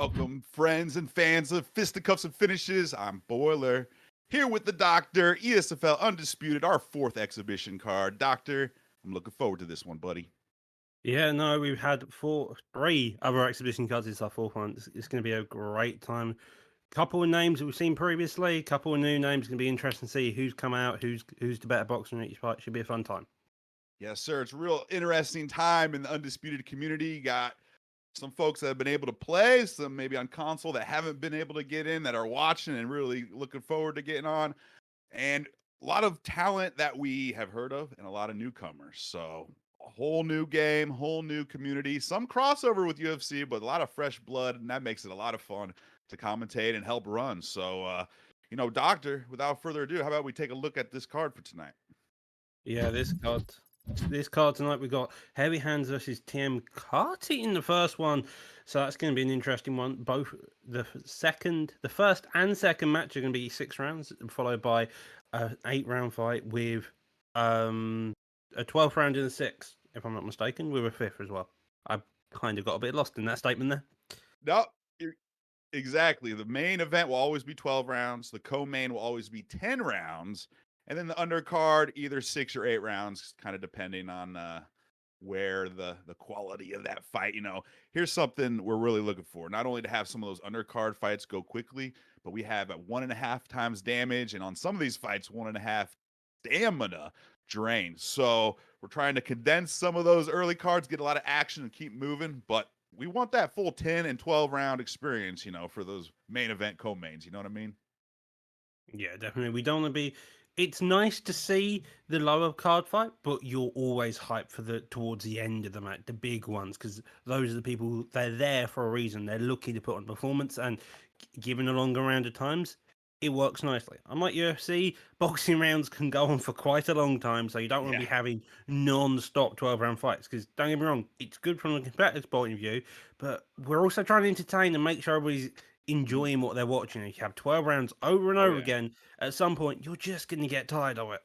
Welcome, friends and fans of Fisticuffs and Finishes. I'm Boiler, here with the Doctor, ESFL Undisputed, our fourth exhibition card. Doctor, I'm looking forward to this one, buddy. Yeah, no, we've had three other exhibition cards. It's our fourth one. It's going to be a great time. Couple of names that we've seen previously, couple of new names. Going to be interesting to see who's come out, who's the better boxer in each fight. Should be a fun time. Yes, sir. It's a real interesting time in the Undisputed community. You got some folks that have been able to play, some maybe on console that haven't been able to get in, that are watching and really looking forward to getting on. And a lot of talent that we have heard of and a lot of newcomers. So a whole new game, whole new community, some crossover with UFC, but a lot of fresh blood, and that makes it a lot of fun to commentate and help run. So, Doctor, without further ado, how about we take a look at this card for tonight? Yeah, this card tonight we got Heavy Hands versus TM Carti in the first one, so that's going to be an interesting one. Both the first and second match are going to be 6 rounds, followed by an 8-round fight with a 12th round in the 6th, if I'm not mistaken, with a 5th as well. I kind of got a bit lost in that statement there. No, exactly. The main event will always be 12 rounds. The co-main will always be 10 rounds. And then the undercard, either 6 or 8 rounds, kind of depending on where the quality of that fight. Here's something we're really looking for. Not only to have some of those undercard fights go quickly, but we have at 1.5 times damage. And on some of these fights, 1.5 stamina drain. So we're trying to condense some of those early cards, get a lot of action and keep moving. But we want that full 10 and 12 round experience, for those main event co-mains. You know what I mean? Yeah, definitely. We don't want to be. It's nice to see the lower card fight, but you're always hyped for towards the end of the match, the big ones, because those are the people. They're there for a reason. They're looking to put on performance, and given a longer round of times, it works nicely. Unlike UFC, boxing rounds can go on for quite a long time, so you don't want to Yeah. be having non-stop 12-round fights. Because don't get me wrong, it's good from a competitive point of view, but we're also trying to entertain and make sure everybody's enjoying what they're watching. If you have 12 rounds over and Oh over yeah. again, at some point you're just going to get tired of it.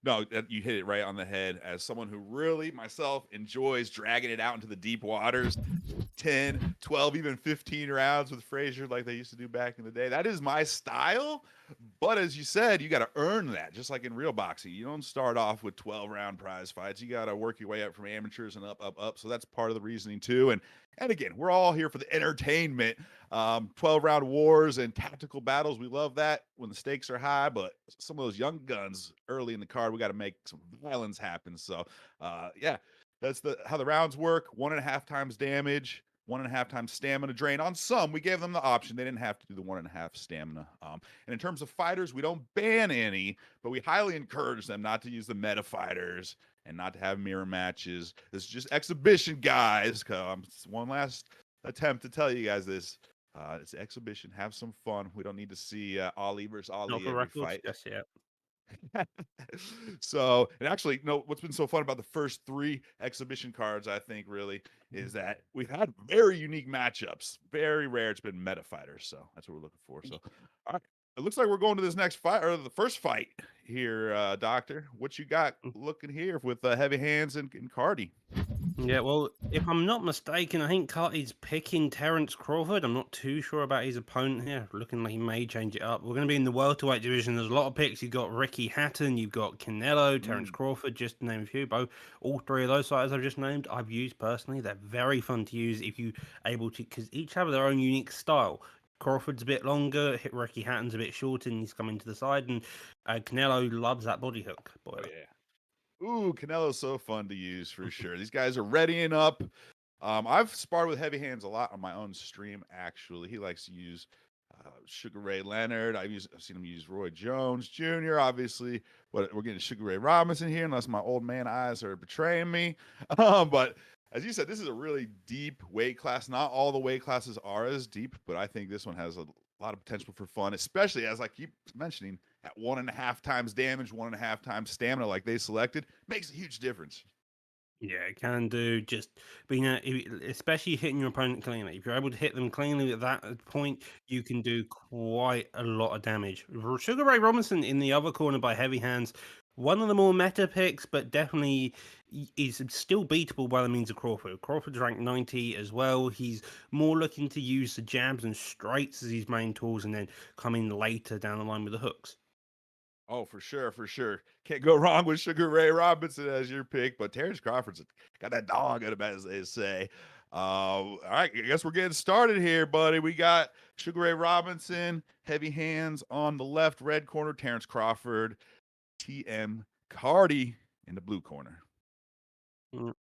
No, you hit it right on the head. As someone who really, myself, enjoys dragging it out into the deep waters, 10, 12, even 15 rounds with Frazier like they used to do back in the day. That is my style. But as you said, you got to earn that, just like in real boxing. You don't start off with 12-round prize fights. You got to work your way up from amateurs and up, up, up. So that's part of the reasoning too. And again, we're all here for the entertainment. 12-round wars and tactical battles. We love that when the stakes are high, but some of those young guns early in the card, we got to make some violence happen. So, yeah, that's how the rounds work. 1.5 times damage, 1.5 times stamina drain. On some, we gave them the option. They didn't have to do the 1.5 stamina. And in terms of fighters, we don't ban any, but we highly encourage them not to use the meta fighters and not to have mirror matches. This is just exhibition, guys. One last attempt to tell you guys this. It's an exhibition. Have some fun. We don't need to see Ali versus Not Ali for every records, fight. yes, yeah. So, and actually, what's been so fun about the first 3 exhibition cards, I think, really, is that we've had very unique matchups. Very rare. It's been meta fighters. So that's what we're looking for. So, all right. It looks like we're going to this next fight, or the first fight here, Doctor. What you got looking here with Heavy Hands and Cardi? Yeah, well, if I'm not mistaken, I think Carti's picking Terence Crawford. I'm not too sure about his opponent here. Looking like he may change it up. We're going to be in the welterweight division. There's a lot of picks. You've got Ricky Hatton, you've got Canelo, Terence Crawford, just to name a few. All 3 of those fighters I've just named, I've used personally. They're very fun to use if you able to, because each have their own unique style. Crawford's a bit longer, Ricky Hatton's a bit shorter, and he's coming to the side, and Canelo loves that body hook. Boy, Oh, yeah. Ooh, Canelo's so fun to use for sure. These guys are readying up. I've sparred with Heavy Hands a lot on my own stream, actually. He likes to use Sugar Ray Leonard. I've seen him use Roy Jones Jr., obviously. But we're getting Sugar Ray Robinson here, unless my old man eyes are betraying me. But as you said, this is a really deep weight class. Not all the weight classes are as deep, but I think this one has a lot of potential for fun, especially as I keep mentioning, at 1.5 times damage, 1.5 times stamina, like they selected, makes a huge difference. Yeah, it can do. Just being, especially hitting your opponent cleanly. If you're able to hit them cleanly at that point, you can do quite a lot of damage. Sugar Ray Robinson in the other corner by Heavy Hands, one of the more meta picks, but definitely is still beatable by the means of Crawford. Crawford's ranked 90 as well. He's more looking to use the jabs and straights as his main tools, and then come in later down the line with the hooks. Oh, for sure, for sure. Can't go wrong with Sugar Ray Robinson as your pick, but Terrence Crawford's got that dog in him, as they say. All right, I guess we're getting started here, buddy. We got Sugar Ray Robinson, Heavy Hands on the left, red corner, Terrence Crawford, TM Cardi in the blue corner. Mm,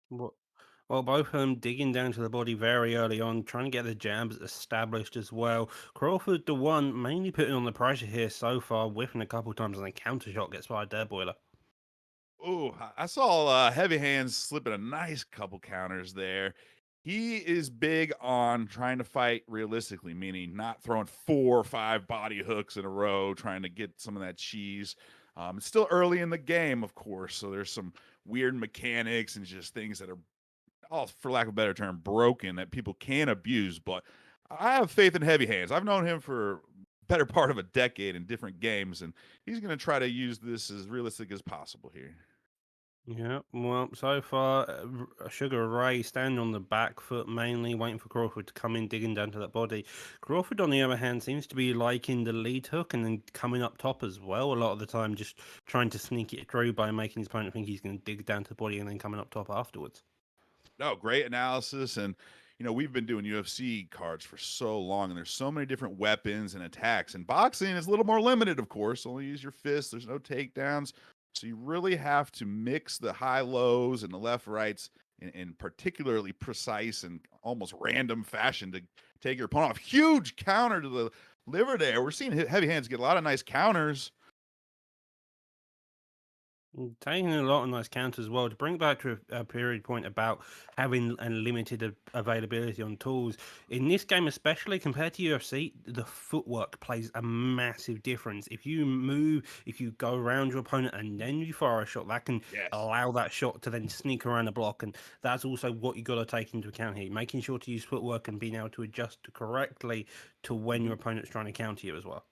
What Well, both of them digging down to the body very early on, trying to get the jabs established as well. Crawford, the one, mainly putting on the pressure here so far, whiffing a couple times, and then counter shot gets by a dead boiler. Oh, I saw Heavy Hands slipping a nice couple counters there. He is big on trying to fight realistically, meaning not throwing 4 or 5 body hooks in a row, trying to get some of that cheese. It's still early in the game, of course, so there's some weird mechanics and just things that are, all for lack of a better term, broken that people can abuse. But I have faith in Heavy Hands. I've known him for better part of a decade in different games, and he's going to try to use this as realistic as possible here. Yeah, well, so far, Sugar Ray standing on the back foot mainly, waiting for Crawford to come in, digging down to that body. Crawford, on the other hand, seems to be liking the lead hook and then coming up top as well a lot of the time, just trying to sneak it through by making his opponent think he's going to dig down to the body and then coming up top afterwards. No, great analysis. And, we've been doing UFC cards for so long, and there's so many different weapons and attacks. And boxing is a little more limited, of course. Only use your fists, there's no takedowns. So you really have to mix the high lows and the left rights in particularly precise and almost random fashion to take your opponent off. Huge counter to the liver there. We're seeing Heavy Hands get a lot of nice counters. Taking a lot of nice counters as well. To bring back to a period point about having a limited availability on tools in this game, especially compared to UFC, the footwork plays a massive difference. If you move, if you go around your opponent and then you fire a shot, that can Yes. allow that shot to then sneak around the block, and that's also what you got to take into account here. Making sure to use footwork and being able to adjust correctly to when your Mhm. opponent's trying to counter you as well.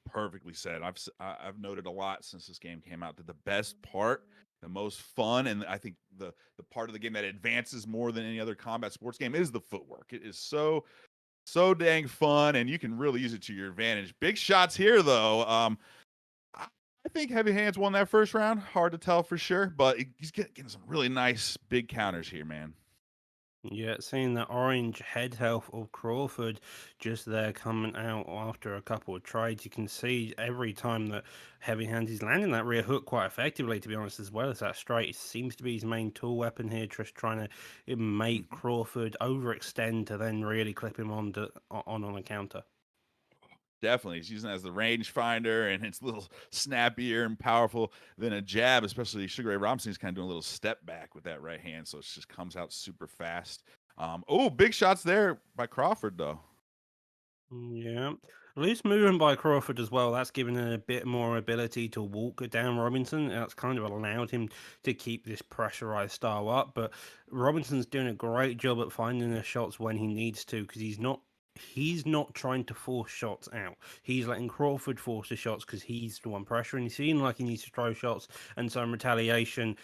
Perfectly said. I've noted a lot since this game came out that the best part, the most fun, and I think the part of the game that advances more than any other combat sports game is the footwork. It is so dang fun, and you can really use it to your advantage. Big shots here, though. I I think Heavy Hands won that first round. Hard to tell for sure, but he's getting some really nice big counters here, man. Yeah, seeing the orange head health of Crawford just there coming out after a couple of trades, you can see every time that Heavy Hands is landing that rear hook quite effectively, to be honest, as well as that straight. It seems to be his main tool weapon here, just trying to make Mhm. Crawford overextend to then really clip him on a counter. Definitely. He's using it as the rangefinder, and it's a little snappier and powerful than a jab, especially Sugar Ray Robinson's kind of doing a little step back with that right hand. So it just comes out super fast. Oh, big shots there by Crawford, though. Yeah. Loose movement by Crawford as well. That's given him a bit more ability to walk down Robinson. That's kind of allowed him to keep this pressurized style up. But Robinson's doing a great job at finding the shots when he needs to, because he's not trying to force shots out. He's letting Crawford force the shots because he's the one pressuring. He's feeling like he needs to throw shots, and so in retaliation,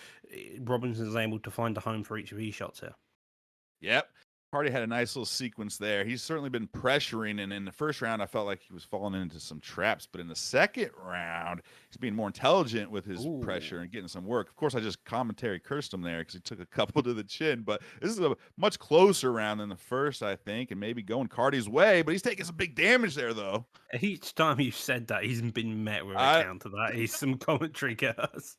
Robinson's able to find a home for each of his shots here. Yep. Hardy had a nice little sequence there. He's certainly been pressuring, and in the first round, I felt like he was falling into some traps. But in the second round, he's being more intelligent with his Ooh. pressure and getting some work. Of course, I just commentary cursed him there because he took a couple to the chin. But this is a much closer round than the first, I think, and maybe going Cardi's way. But he's taking some big damage there, though. Each time you've said that, he's been met with a I counter. That is some commentary curse.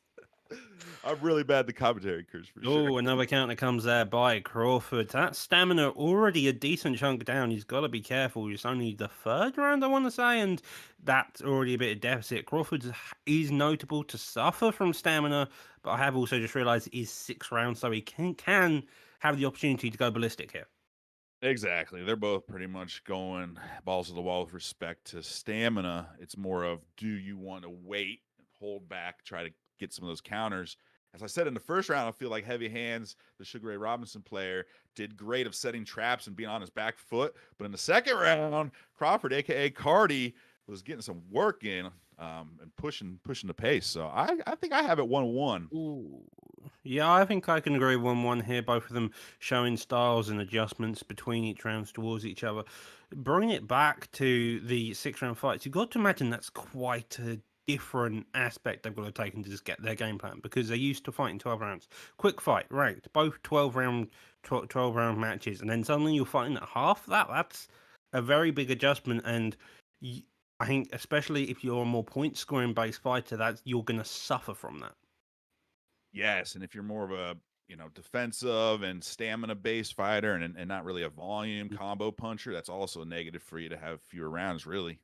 I'm really bad at the commentary curse for sure. Oh, another counter comes there by Crawford. That stamina already a decent chunk down. He's got to be careful. It's only the third round, I want to say, and that's already a bit of deficit. Crawford is notable to suffer from stamina, but I have also just realised it is 6 rounds, so he can have the opportunity to go ballistic here. Exactly. They're both pretty much going balls to the wall with respect to stamina. It's more of, do you want to wait, hold back, try to get some of those counters? As I said in the first round, I feel like Heavy Hands, the Sugar Ray Robinson player, did great of setting traps and being on his back foot. But in the second round, Crawford, aka Cardi, was getting some work in and pushing the pace. So I think I have it 1-1. Ooh. Yeah, I think I can agree 1-1 here. Both of them showing styles and adjustments between each rounds towards each other. Bring it back to the 6-round fights. You've got to imagine that's quite a different aspect they've got to take into just get their game plan, because they're used to fighting 12 rounds. Quick fight, ranked, both 12 round matches, and then suddenly you're fighting at half that. That's a very big adjustment, and I think especially if you're a more point scoring based fighter, that you're going to suffer from that. Yes, and if you're more of a defensive and stamina based fighter and not really a volume combo puncher, that's also a negative for you to have fewer rounds, really.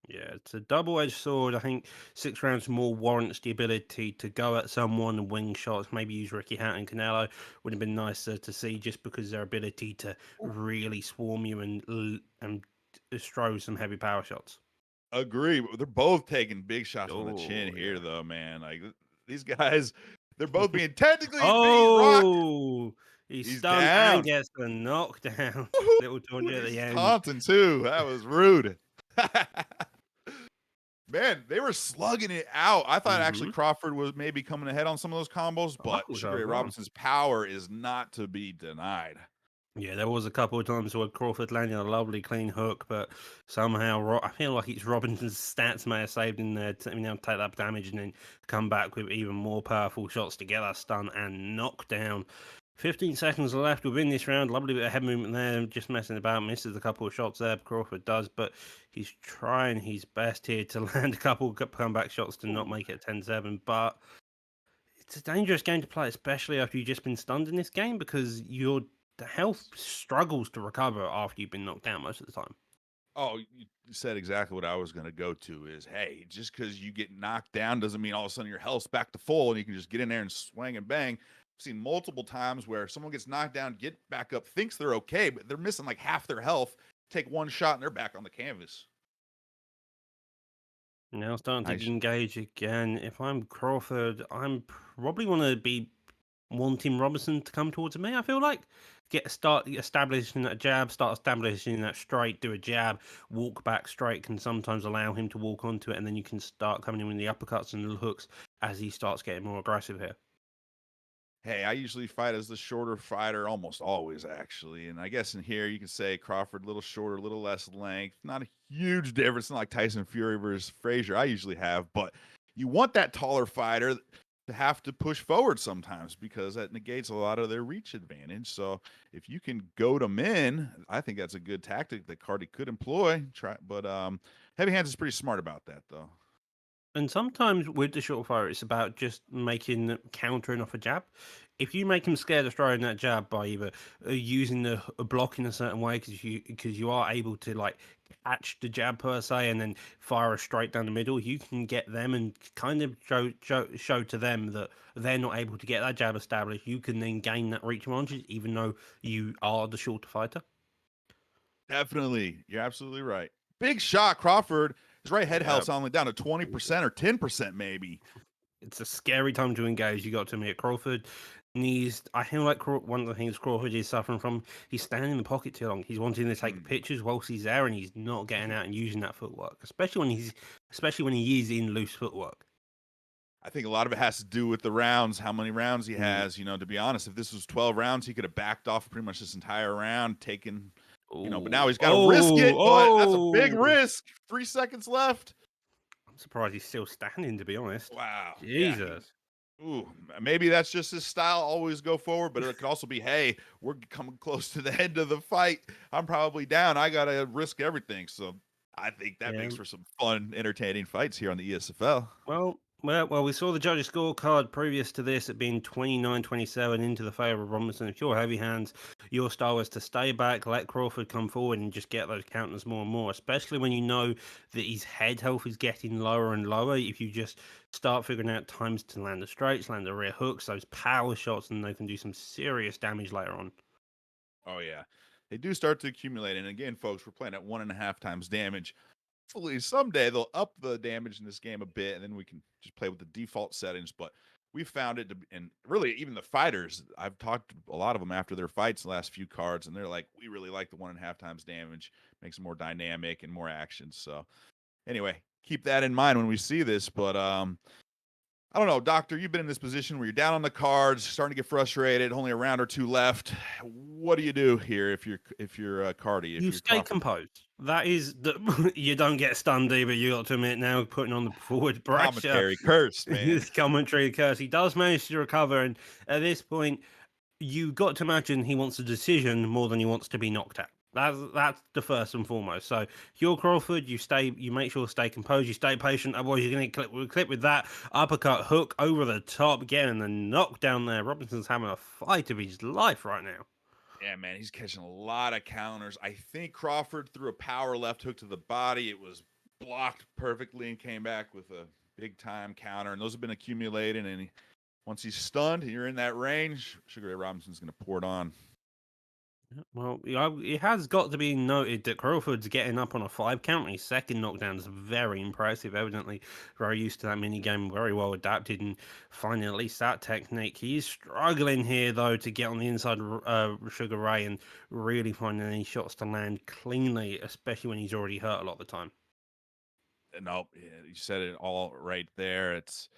Yeah, it's a double-edged sword. I think 6 rounds more warrants the ability to go at someone and wing shots. Maybe use Ricky Hatton and Canelo. Would have been nicer to see, just because their ability to really swarm you and throw some heavy power shots. Agree. But they're both taking big shots on the chin Oh here, yeah. though, man. Like these guys, they're both being technically being rocked. Oh, he's He's stunned and down. gets the knockdown. Little Woo-hoo! Georgia at He's the end. taunting too. That was rude. Man, they were slugging it out. I thought actually Mm-hmm. Crawford was maybe coming ahead on some of those combos, I but thought so Sugar as Ray well. Robinson's power is not to be denied. Yeah, there was a couple of times where Crawford landed a lovely clean hook, but somehow I feel like it's Robinson's stats may have saved in there to take that damage and then come back with even more powerful shots to get that stun and knock down. 15 seconds left within this round. Lovely bit of head movement there, just messing about. Misses a couple of shots there, Crawford does, but he's trying his best here to land a couple of comeback shots to not Ooh. make it 10-7. But it's a dangerous game to play, especially after you've just been stunned in this game, because the health struggles to recover after you've been knocked down most of the time. Oh, you said exactly what I was going to go to is, hey, just because you get knocked down doesn't mean all of a sudden your health's back to full and you can just get in there and swing and bang. I've seen multiple times where someone gets knocked down, get back up, thinks they're okay, but they're missing like half their health, take one shot and they're back on the canvas. Now starting to Nice. engage again. If I'm Crawford, I'm probably want to be wanting Robinson to come towards me. I feel like start establishing that jab, start establishing that straight, do a jab, walk back straight can sometimes allow him to walk onto it, and then you can start coming in with the uppercuts and the hooks as he starts getting more aggressive here. Hey, I usually fight as the shorter fighter, almost always actually. And I guess in here you can say Crawford a little shorter, a little less length. Not a huge difference, not like Tyson Fury versus Frazier. I usually have, but you want that taller fighter to have to push forward sometimes because that negates a lot of their reach advantage. So if you can goad them in, I think that's a good tactic that Cardi could employ. But Heavy Hands is pretty smart about that though. And sometimes with the short fire, it's about just countering off a jab. If you make him scared of throwing that jab by either using the block in a certain way, because you are able to like catch the jab per se, and then fire a straight down the middle, you can get them and kind of show to them that they're not able to get that jab established. You can then gain that reach advantage, even though you are the shorter fighter. Definitely. You're absolutely right. Big shot, Crawford. His right head Yeah. health's only down to 20% or 10% maybe. It's a scary time to engage. You got to admit, Crawford needs. I feel like one of the things Crawford is suffering from. He's standing in the pocket too long. He's wanting to take pictures whilst he's there, and he's not getting out and using that footwork, especially when he is in loose footwork. I think a lot of it has to do with the rounds, how many rounds he has. You know, to be honest, if this was 12 rounds, he could have backed off pretty much this entire round, taken, but now he's got to risk it. But that's a big risk. 3 seconds left. I'm surprised he's still standing, to be honest. Wow. Jesus. Yeah, maybe that's just his style, always go forward, but it could also be, hey, we're coming close to the end of the fight. I'm probably down. I got to risk everything. So I think that makes for some fun, entertaining fights here on the ESFL. Well, we saw the judges' scorecard previous to this at being 29-27 into the favour of Robinson. If you're heavy hands, your style is to stay back, let Crawford come forward and just get those counters more and more, especially when you know that his head health is getting lower and lower. If you just start figuring out times to land the straights, land the rear hooks, those power shots, and they can do some serious damage later on. Oh, yeah. They do start to accumulate. And again, folks, we're playing at 1.5 times damage. Hopefully someday they'll up the damage in this game a bit, and then we can just play with the default settings. But we found it to be, and really even the fighters, I've talked to a lot of them after their fights the last few cards, and they're like, we really like the 1.5 times damage, makes it more dynamic and more action. So anyway, keep that in mind when we see this. But I don't know, Doctor, you've been in this position where you're down on the cards, starting to get frustrated, only a round or two left. What do you do here if you're Cardi, if You you're stay Crawford? composed. That is the you don't get stunned either. You got to admit now, putting on the forward pressure. Commentary curse, man. His commentary curse. He does manage to recover, and at this point, you got to imagine he wants a decision more than he wants to be knocked out. That's the first and foremost. So if you're Crawford, you make sure to stay composed, you stay patient. Otherwise, you're going to clip with that uppercut hook over the top, getting the knockdown there. Robinson's having a fight of his life right now. Yeah, man, he's catching a lot of counters. I think Crawford threw a power left hook to the body. It was blocked perfectly and came back with a big time counter. And those have been accumulating. And once he's stunned and you're in that range, Sugar Ray Robinson's going to pour it on. Well, it has got to be noted that Crawford's getting up on a 5 count. His second knockdown is very impressive. Evidently, very used to that mini game, very well adapted, and finding at least that technique. He's struggling here though to get on the inside Sugar Ray and really finding any shots to land cleanly, especially when he's already hurt a lot of the time. No, you said it all right there. It's,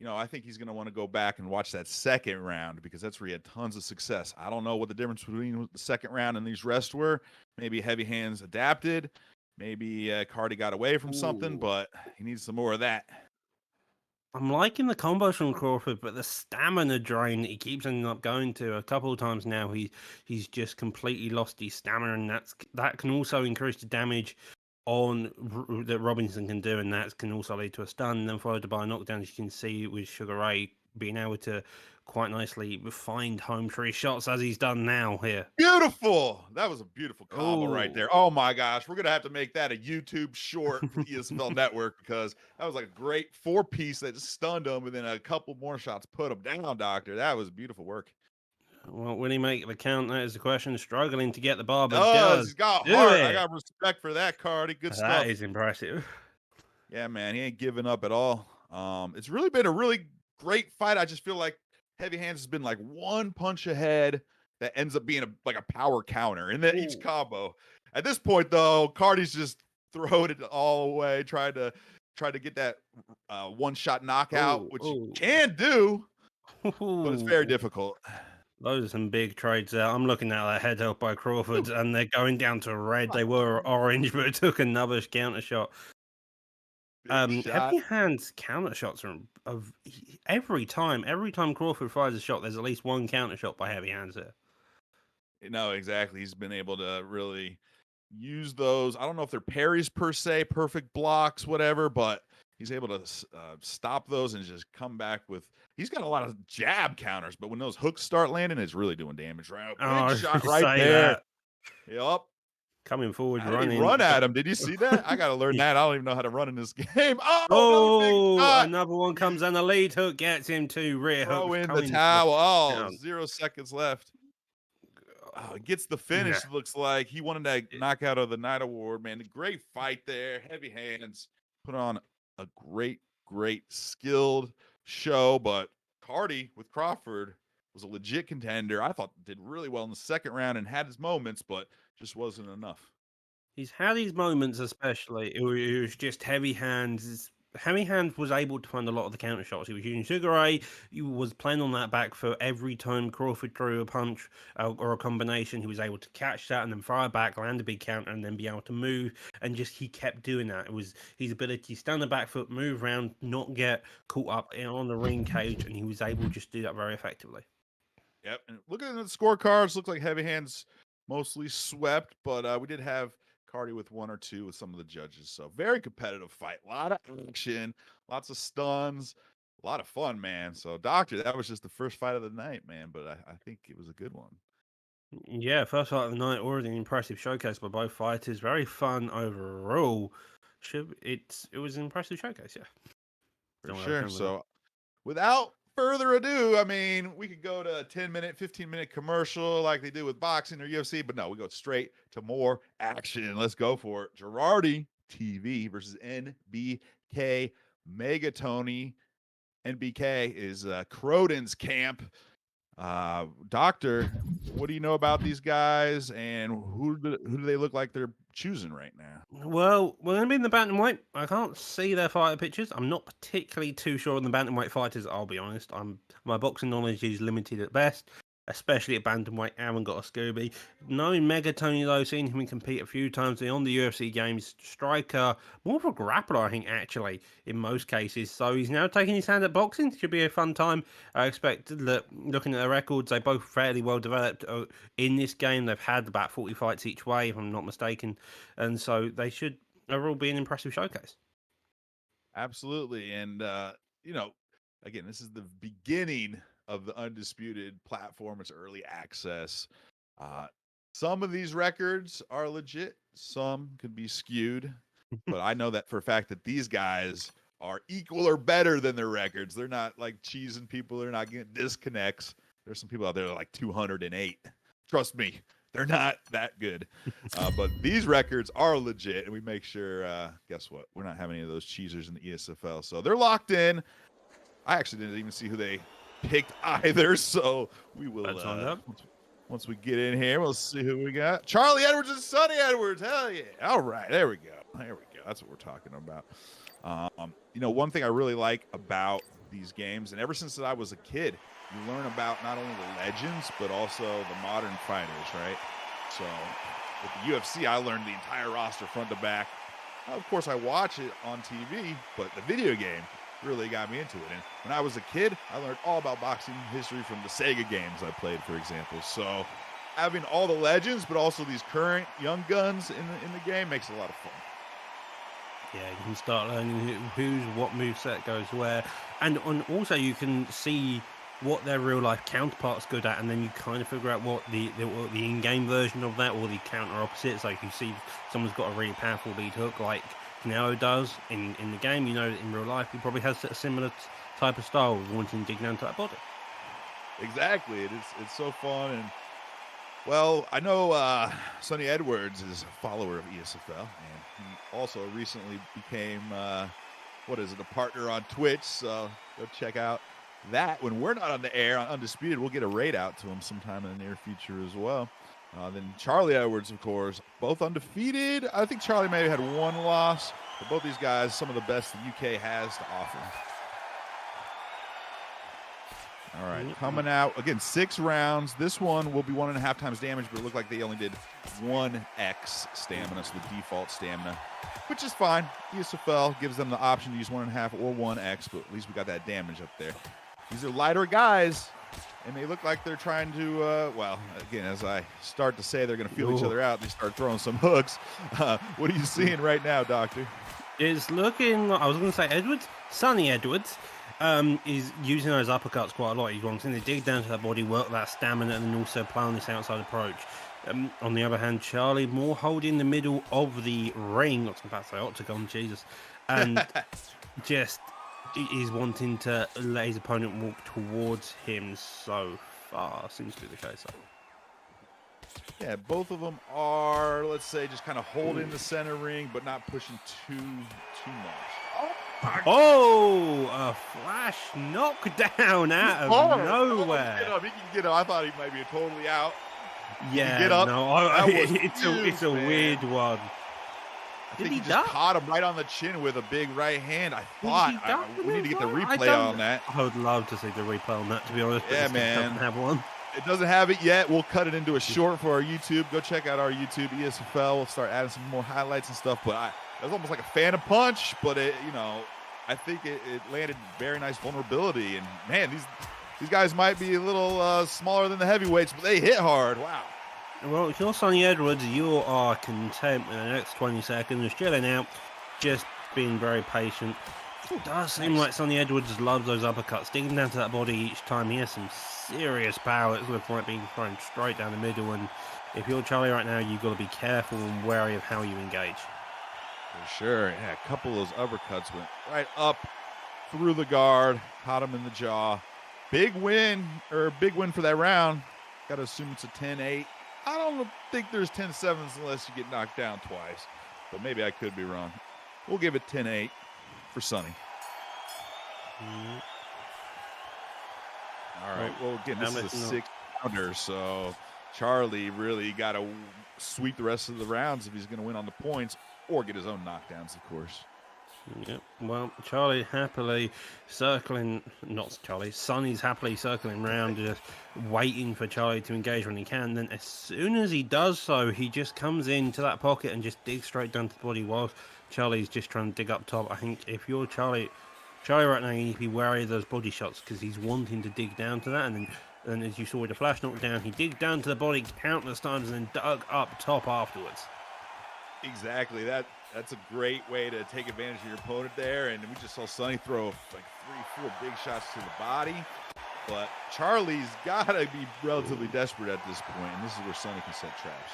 I think he's going to want to go back and watch that second round because that's where he had tons of success. I don't know what the difference between the second round and these rests were. Maybe Heavy Hands adapted. Maybe Cardi got away from something, but he needs some more of that. I'm liking the combos from Crawford, but the stamina drain that he keeps ending up going to a couple of times now, he's just completely lost his stamina, and that can also increase the damage that Robinson can do, and that can also lead to a stun, and then followed by a knockdown, as you can see with Sugar Ray being able to quite nicely find home for his shots as he's done now here. Beautiful. That was a beautiful combo right there. Oh my gosh. We're going to have to make that a YouTube short for the ESFL Network because that was like a great 4-piece that just stunned him, and then a couple more shots put him down, Doctor. That was beautiful work. Well, will he make the count? That is the question. Struggling to get the bar, but He's got heart. I got respect for that, Cardi. Good stuff. That is impressive. Yeah, man, he ain't giving up at all. It's really been a really great fight. I just feel like Heavy Hands has been like one punch ahead that ends up being like a power counter in each combo. At this point, though, Cardi's just throwing it all away, trying to get that one-shot knockout, which you can do, but it's very difficult. Those are some big trades there. I'm looking at that head up by Crawford, and they're going down to red. They were orange, but it took another counter shot. Heavy Hands counter shots are of every time Crawford fires a shot, there's at least one counter shot by Heavy Hands there. No, exactly. He's been able to really use those. I don't know if they're parries per se, perfect blocks, whatever, but he's able to stop those and just come back with. He's got a lot of jab counters, but when those hooks start landing, it's really doing damage. Right, big shot right there. Yep. Coming forward, running. Run at him. Did you see that? I got to learn that. I don't even know how to run in this game. Oh, another one comes and the lead hook gets him to rear hook. Throw in the towel. 0 seconds left. Gets the finish. Yeah. Looks like he wanted that knockout of the night award, man. A great fight there. Heavy Hands put on a great skilled show, but Cardi with Crawford was a legit contender. I thought did really well in the second round and had his moments, but just wasn't enough. He's had these moments, especially. It was just Heavy Hands. Heavy Hands was able to find a lot of the counter shots. He was using Sugar Ray. He was playing on that back foot every time Crawford threw a punch or a combination. He was able to catch that and then fire back, land a big counter, and then be able to move. And just he kept doing that. It was his ability to stand on the back foot, move around, not get caught up on the ring cage, and he was able to just do that very effectively. Yep. And looking at the scorecards, looked like Heavy Hands mostly swept, but we did have Cardi with 1 or 2 with some of the judges. So very competitive fight. A lot of action, lots of stuns, a lot of fun, man. So Doctor, that was just the first fight of the night, man. But I think it was a good one. Yeah, first fight of the night, already an impressive showcase by both fighters. Very fun overall. It was an impressive showcase, yeah. For sure. So without further ado, I mean, we could go to a 10-minute, 15-minute commercial like they do with boxing or UFC, but no, we go straight to more action. Let's go for it. Girardi TV versus NBK Megatony. NBK is Croden's camp. Doctor, what do you know about these guys, and who do they look like they're choosing right now? Well, we're going to be in the bantamweight. I can't see their fighter pictures. I'm not particularly too sure on the bantamweight fighters. I'll be honest. My boxing knowledge is limited at best, especially at bantamweight. I haven't got a Scooby. Knowing Megatony though, seeing him compete a few times on the UFC games, striker, more of a grappler, I think actually in most cases. So he's now taking his hand at boxing. Should be a fun time. I expect that looking at their records, they both fairly well developed in this game. They've had about 40 fights each way, if I'm not mistaken, and so they should overall be an impressive showcase. Absolutely. And, again, this is the beginning of the Undisputed platform. It's early access. Some of these records are legit. Some could be skewed. But I know that for a fact that these guys are equal or better than their records. They're not like cheesing people. They're not getting disconnects. There's some people out there that are like 208. Trust me, they're not that good. But these records are legit, and we make sure, guess what? We're not having any of those cheesers in the ESFL. So they're locked in. I actually didn't even see who they picked either. So we will, once we get in here, we'll see who we got. Charlie Edwards and Sonny Edwards. Hell yeah. All right, there we go. That's what we're talking about. One thing I really like about these games, and ever since I was a kid, you learn about not only the legends, but also the modern fighters, right? So with the UFC, I learned the entire roster front to back. Now, of course, I watch it on TV, but the video game really got me into it. And when I was a kid, I learned all about boxing history from the Sega games I played, for example. So having all the legends, but also these current young guns in the game makes it a lot of fun. Yeah, you can start learning what moveset goes where, and also you can see what their real life counterpart's good at, and then you kind of figure out what the in-game version of that, or the counter opposite. So if you see someone's got a really powerful lead hook like Canelo does in the game, in real life he probably has a similar type of style, wanting to dig down to that body. Exactly, it's so fun. And well, I know Sonny Edwards is a follower of ESFL, and he also recently became a partner on Twitch. So go check out that. When we're not on the air on Undisputed, we'll get a raid out to him sometime in the near future as well. Then Charlie Edwards, of course, both undefeated. I think Charlie maybe had one loss, but both these guys, some of the best the UK has to offer. All right, coming out, again, 6 rounds. This one will be 1.5 times damage, but it looked like they only did 1x stamina, so the default stamina, which is fine. ESFL gives them the option to use 1.5 or 1x, but at least we got that damage up there. These are lighter guys, and they look like they're trying to, again, as I start to say they're going to feel each other out, they start throwing some hooks. What are you seeing right now, Doctor? It's looking, I was going to say Sonny Edwards, is using those uppercuts quite a lot. He's wanting to dig down to that body, work that stamina, and then also play on this outside approach. On the other hand, Charlie more holding the middle of the ring. Not about to say octagon, Jesus. And just is wanting to let his opponent walk towards him so far. Seems to be the case. Yeah, both of them are, let's say, just kind of holding the center ring, but not pushing too much. Oh, a flash knockdown out of nowhere. He can get up. I thought he might be totally out. Yeah, get up. No, it's a weird one. I think he just caught him right on the chin with a big right hand. I thought we need to get the replay on that. I would love to see the replay on that, to be honest. Yeah, man. Doesn't have one. It doesn't have it yet. We'll cut it into a short for our YouTube. Go check out our YouTube, ESFL. We'll start adding some more highlights and stuff. But it was almost like a phantom punch, but I think it landed very nice vulnerability. And man, these guys might be a little smaller than the heavyweights, but they hit hard. Wow. Well, if you're Sonny Edwards, you are content with the next 20 seconds, chilling out, just being very patient. It does seem like Sonny Edwards loves those uppercuts, digging down to that body each time. He has some serious power. It's looking like being thrown straight down the middle. And if you're Charlie right now, you've got to be careful and wary of how you engage. For sure. Yeah, a couple of those uppercuts went right up through the guard, caught him in the jaw. Big win for that round. Got to assume it's a 10-8. I don't think there's 10-7s unless you get knocked down twice, but maybe I could be wrong. We'll give it 10-8 for Sonny. All right. Well, again, this is a 6 pounder, so Charlie really got to sweep the rest of the rounds if he's going to win on the points or get his own knockdowns, of course. Yep. Well, Charlie happily circling, not Charlie, Sonny's happily circling around, just waiting for Charlie to engage when he can. Then as soon as he does so, he just comes into that pocket and just digs straight down to the body while Charlie's just trying to dig up top. I think if you're Charlie right now, you need to be wary of those body shots because he's wanting to dig down to that. And then, as you saw with the flash knockdown, he digged down to the body countless times and then dug up top afterwards. Exactly. That's a great way to take advantage of your opponent there. And we just saw Sonny throw like 3-4 big shots to the body. But Charlie's got to be relatively desperate at this point, and this is where Sonny can set traps.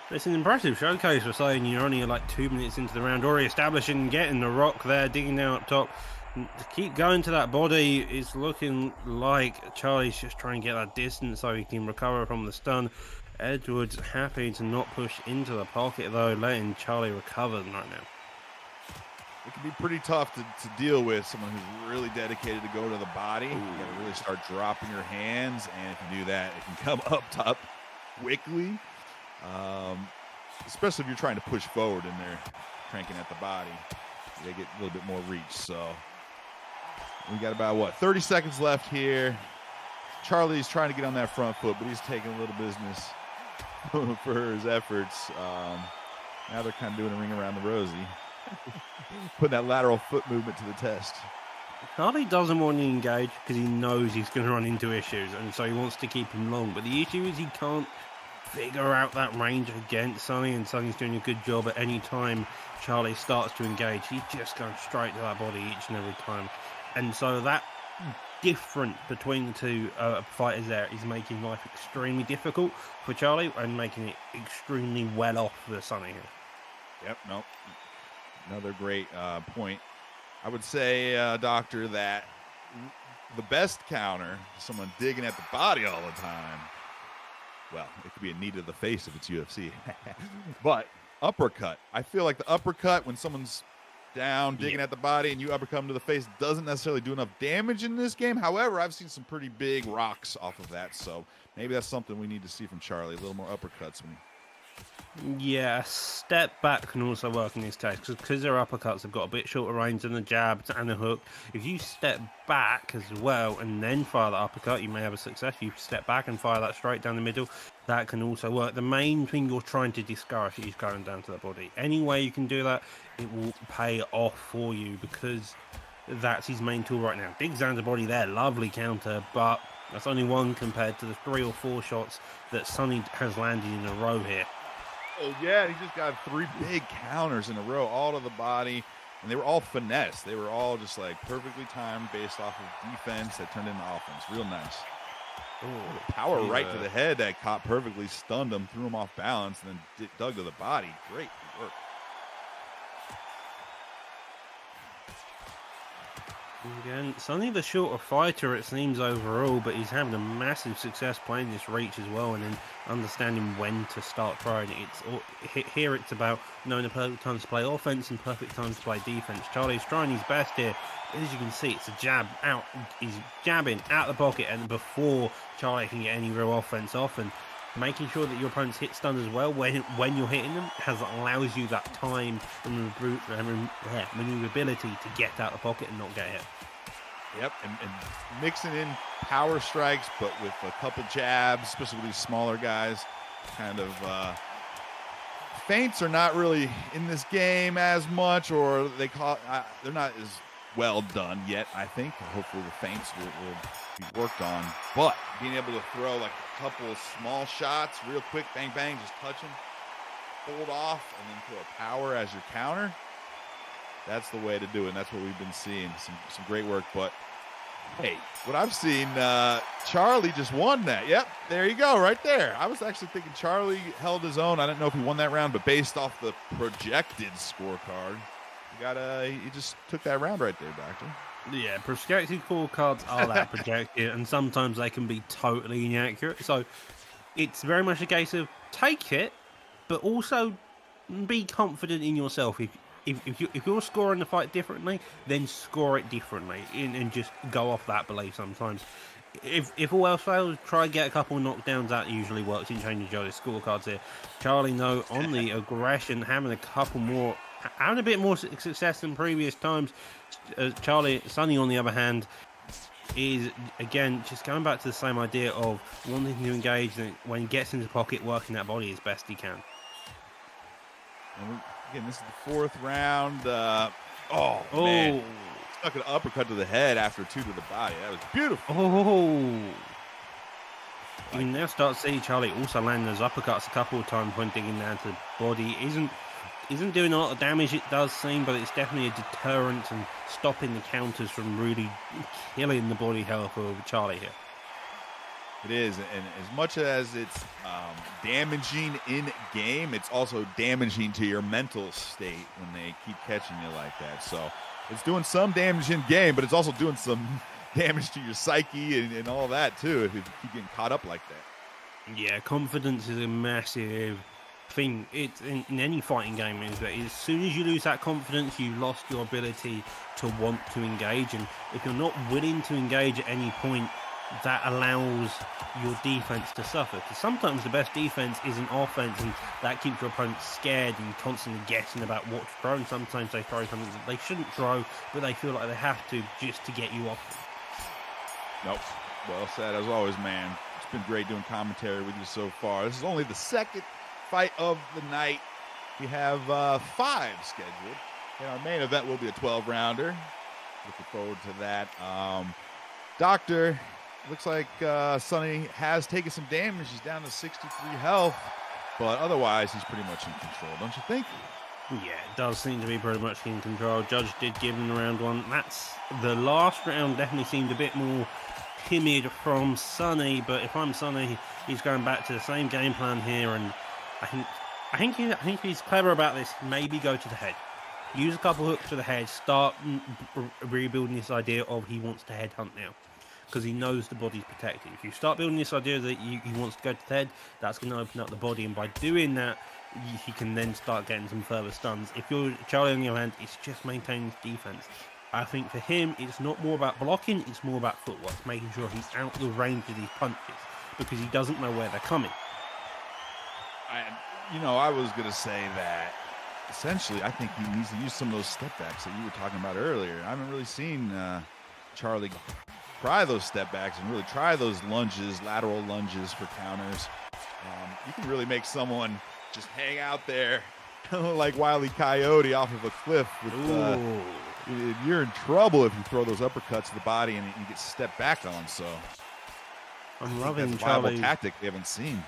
It's an impressive showcase for saying you're only like 2 minutes into the round, already establishing, getting the rock there, digging down up top. To keep going to that body, it's looking like Charlie's just trying to get that distance so he can recover from the stun. Edwards happy to not push into the pocket, though, letting Charlie recover right now. It can be pretty tough to deal with someone who's really dedicated to go to the body. You got to really start dropping your hands, and if you do that, it can come up top quickly, especially if you're trying to push forward and they're cranking at the body. They get a little bit more reach. So we got about, 30 seconds left here. Charlie's trying to get on that front foot, but he's taking a little business for his efforts. Now they're kind of doing a ring around the rosy, putting that lateral foot movement to the test. Charlie doesn't want to engage because he knows he's going to run into issues, and so he wants to keep him long. But the issue is he can't figure out that range against Sonny, and Sonny's doing a good job at any time Charlie starts to engage. He's just going straight to that body each and every time. And so that difference between the two fighters there is making life extremely difficult for Charlie and making it extremely well off for Sonny here. Yep, nope. Another great point. I would say, Doctor, that the best counter to someone digging at the body all the time, well, it could be a knee to the face if it's UFC. But uppercut. I feel like the uppercut, when someone's down, digging at the body, and you uppercut them to the face, doesn't necessarily do enough damage in this game. However, I've seen some pretty big rocks off of that, so maybe that's something we need to see from Charlie, a little more uppercuts. Yeah, a step back can also work in this case because their uppercuts have got a bit shorter range than the jabs and the hook. If you step back as well and then fire the uppercut, you may have a success. You step back and fire that straight down the middle, that can also work. The main thing you're trying to discourage is going down to the body. Any way you can do that, it will pay off for you because that's his main tool right now. Digs down the body there, lovely counter, but that's only one compared to the 3 or 4 shots that Sonny has landed in a row here. Oh, yeah, he just got 3 big counters in a row, all to the body, and they were all finesse. They were all just, like, perfectly timed based off of defense that turned into offense. Real nice. Oh, power right to the head that caught perfectly, stunned him, threw him off balance, and then dug to the body. Great work. Again, Sonny the shorter fighter, it seems, overall, but he's having a massive success playing this reach as well and then understanding when to start throwing it. Here it's about knowing the perfect times to play offense and perfect times to play defense. Charlie's trying his best here. As you can see, it's a jab out. He's jabbing out the pocket and before Charlie can get any real offense off, and making sure that your opponent's hit stun as well when you're hitting them allows you that time and maneuverability to get out the pocket and not get hit. Yep, and mixing in power strikes, but with a couple jabs, especially with these smaller guys. Kind of feints are not really in this game as much, or they're not as well done yet, I think. Hopefully the feints will be worked on. But being able to throw like a couple of small shots real quick, bang, bang, just touch them, hold off, and then throw a power as your counter. That's the way to do it, and that's what we've been seeing. Some great work, but hey, what I've seen, Charlie just won that. Yep, there you go, right there. I was actually thinking Charlie held his own. I didn't know if he won that round, but based off the projected scorecard, he just took that round right there, Doctor. Yeah, projected scorecards are that projected, and sometimes they can be totally inaccurate. So it's very much a case of take it, but also be confident in yourself. if you're scoring the fight differently, then score it differently and just go off that belief sometimes. If all else fails, try and get a couple of knockdowns. That usually works in changing Joe's scorecards here. Charlie, no, on the aggression, having a couple more, having a bit more success than previous times. Sonny, on the other hand, is again just going back to the same idea of wanting to engage, and when he gets into the pocket, working that body as best he can. And again, this is the 4th round. Man. Stuck an uppercut to the head after 2 to the body. That was beautiful. You can now start to see Charlie also land those uppercuts a couple of times when digging down to the body. Isn't doing a lot of damage, it does seem, but it's definitely a deterrent and stopping the counters from really killing the body health of Charlie here. It is, and as much as it's damaging in game, it's also damaging to your mental state when they keep catching you like that. So it's doing some damage in game, but it's also doing some damage to your psyche and all that too if you keep getting caught up like that. Yeah, confidence is a massive thing. It's in any fighting game is that as soon as you lose that confidence, you lost your ability to want to engage, and if you're not willing to engage at any point, that allows your defense to suffer, because sometimes the best defense isn't offense, and that keeps your opponent scared and constantly guessing about what to throw. And sometimes they throw something that they shouldn't throw, but they feel like they have to just to get you off. Nope. Well said as always, man. It's been great doing commentary with you so far. This is only the 2nd fight of the night. We have 5 scheduled, and our main event will be a 12-rounder. Looking forward to that. Doctor, looks like Sonny has taken some damage. He's down to 63 health, but otherwise he's pretty much in control, don't you think? Yeah, it does seem to be pretty much in control. Judge did give him the round 1. That's the last round. Definitely seemed a bit more timid from Sonny, but if I'm Sonny, he's going back to the same game plan here, and I think he's clever about this. Maybe go to the head. Use a couple hooks to the head. Start rebuilding this idea of he wants to headhunt now, because he knows the body's protected. If you start building this idea that he wants to go to the head, that's going to open up the body, and by doing that, he can then start getting some further stuns. If you're Charlie, on the other hand, it's just maintaining his defense. I think for him, it's not more about blocking, it's more about footwork, making sure he's out of the range of these punches, because he doesn't know where they're coming. I was going to say that essentially I think he needs to use some of those step backs that you were talking about earlier. I haven't really seen Charlie try those step backs and really try those lunges, lateral lunges for counters. You can really make someone just hang out there like Wile E. Coyote off of a cliff. You're in trouble if you throw those uppercuts to the body and you get stepped back on. So I'm loving that's a viable Charlie. tactic we haven't seen.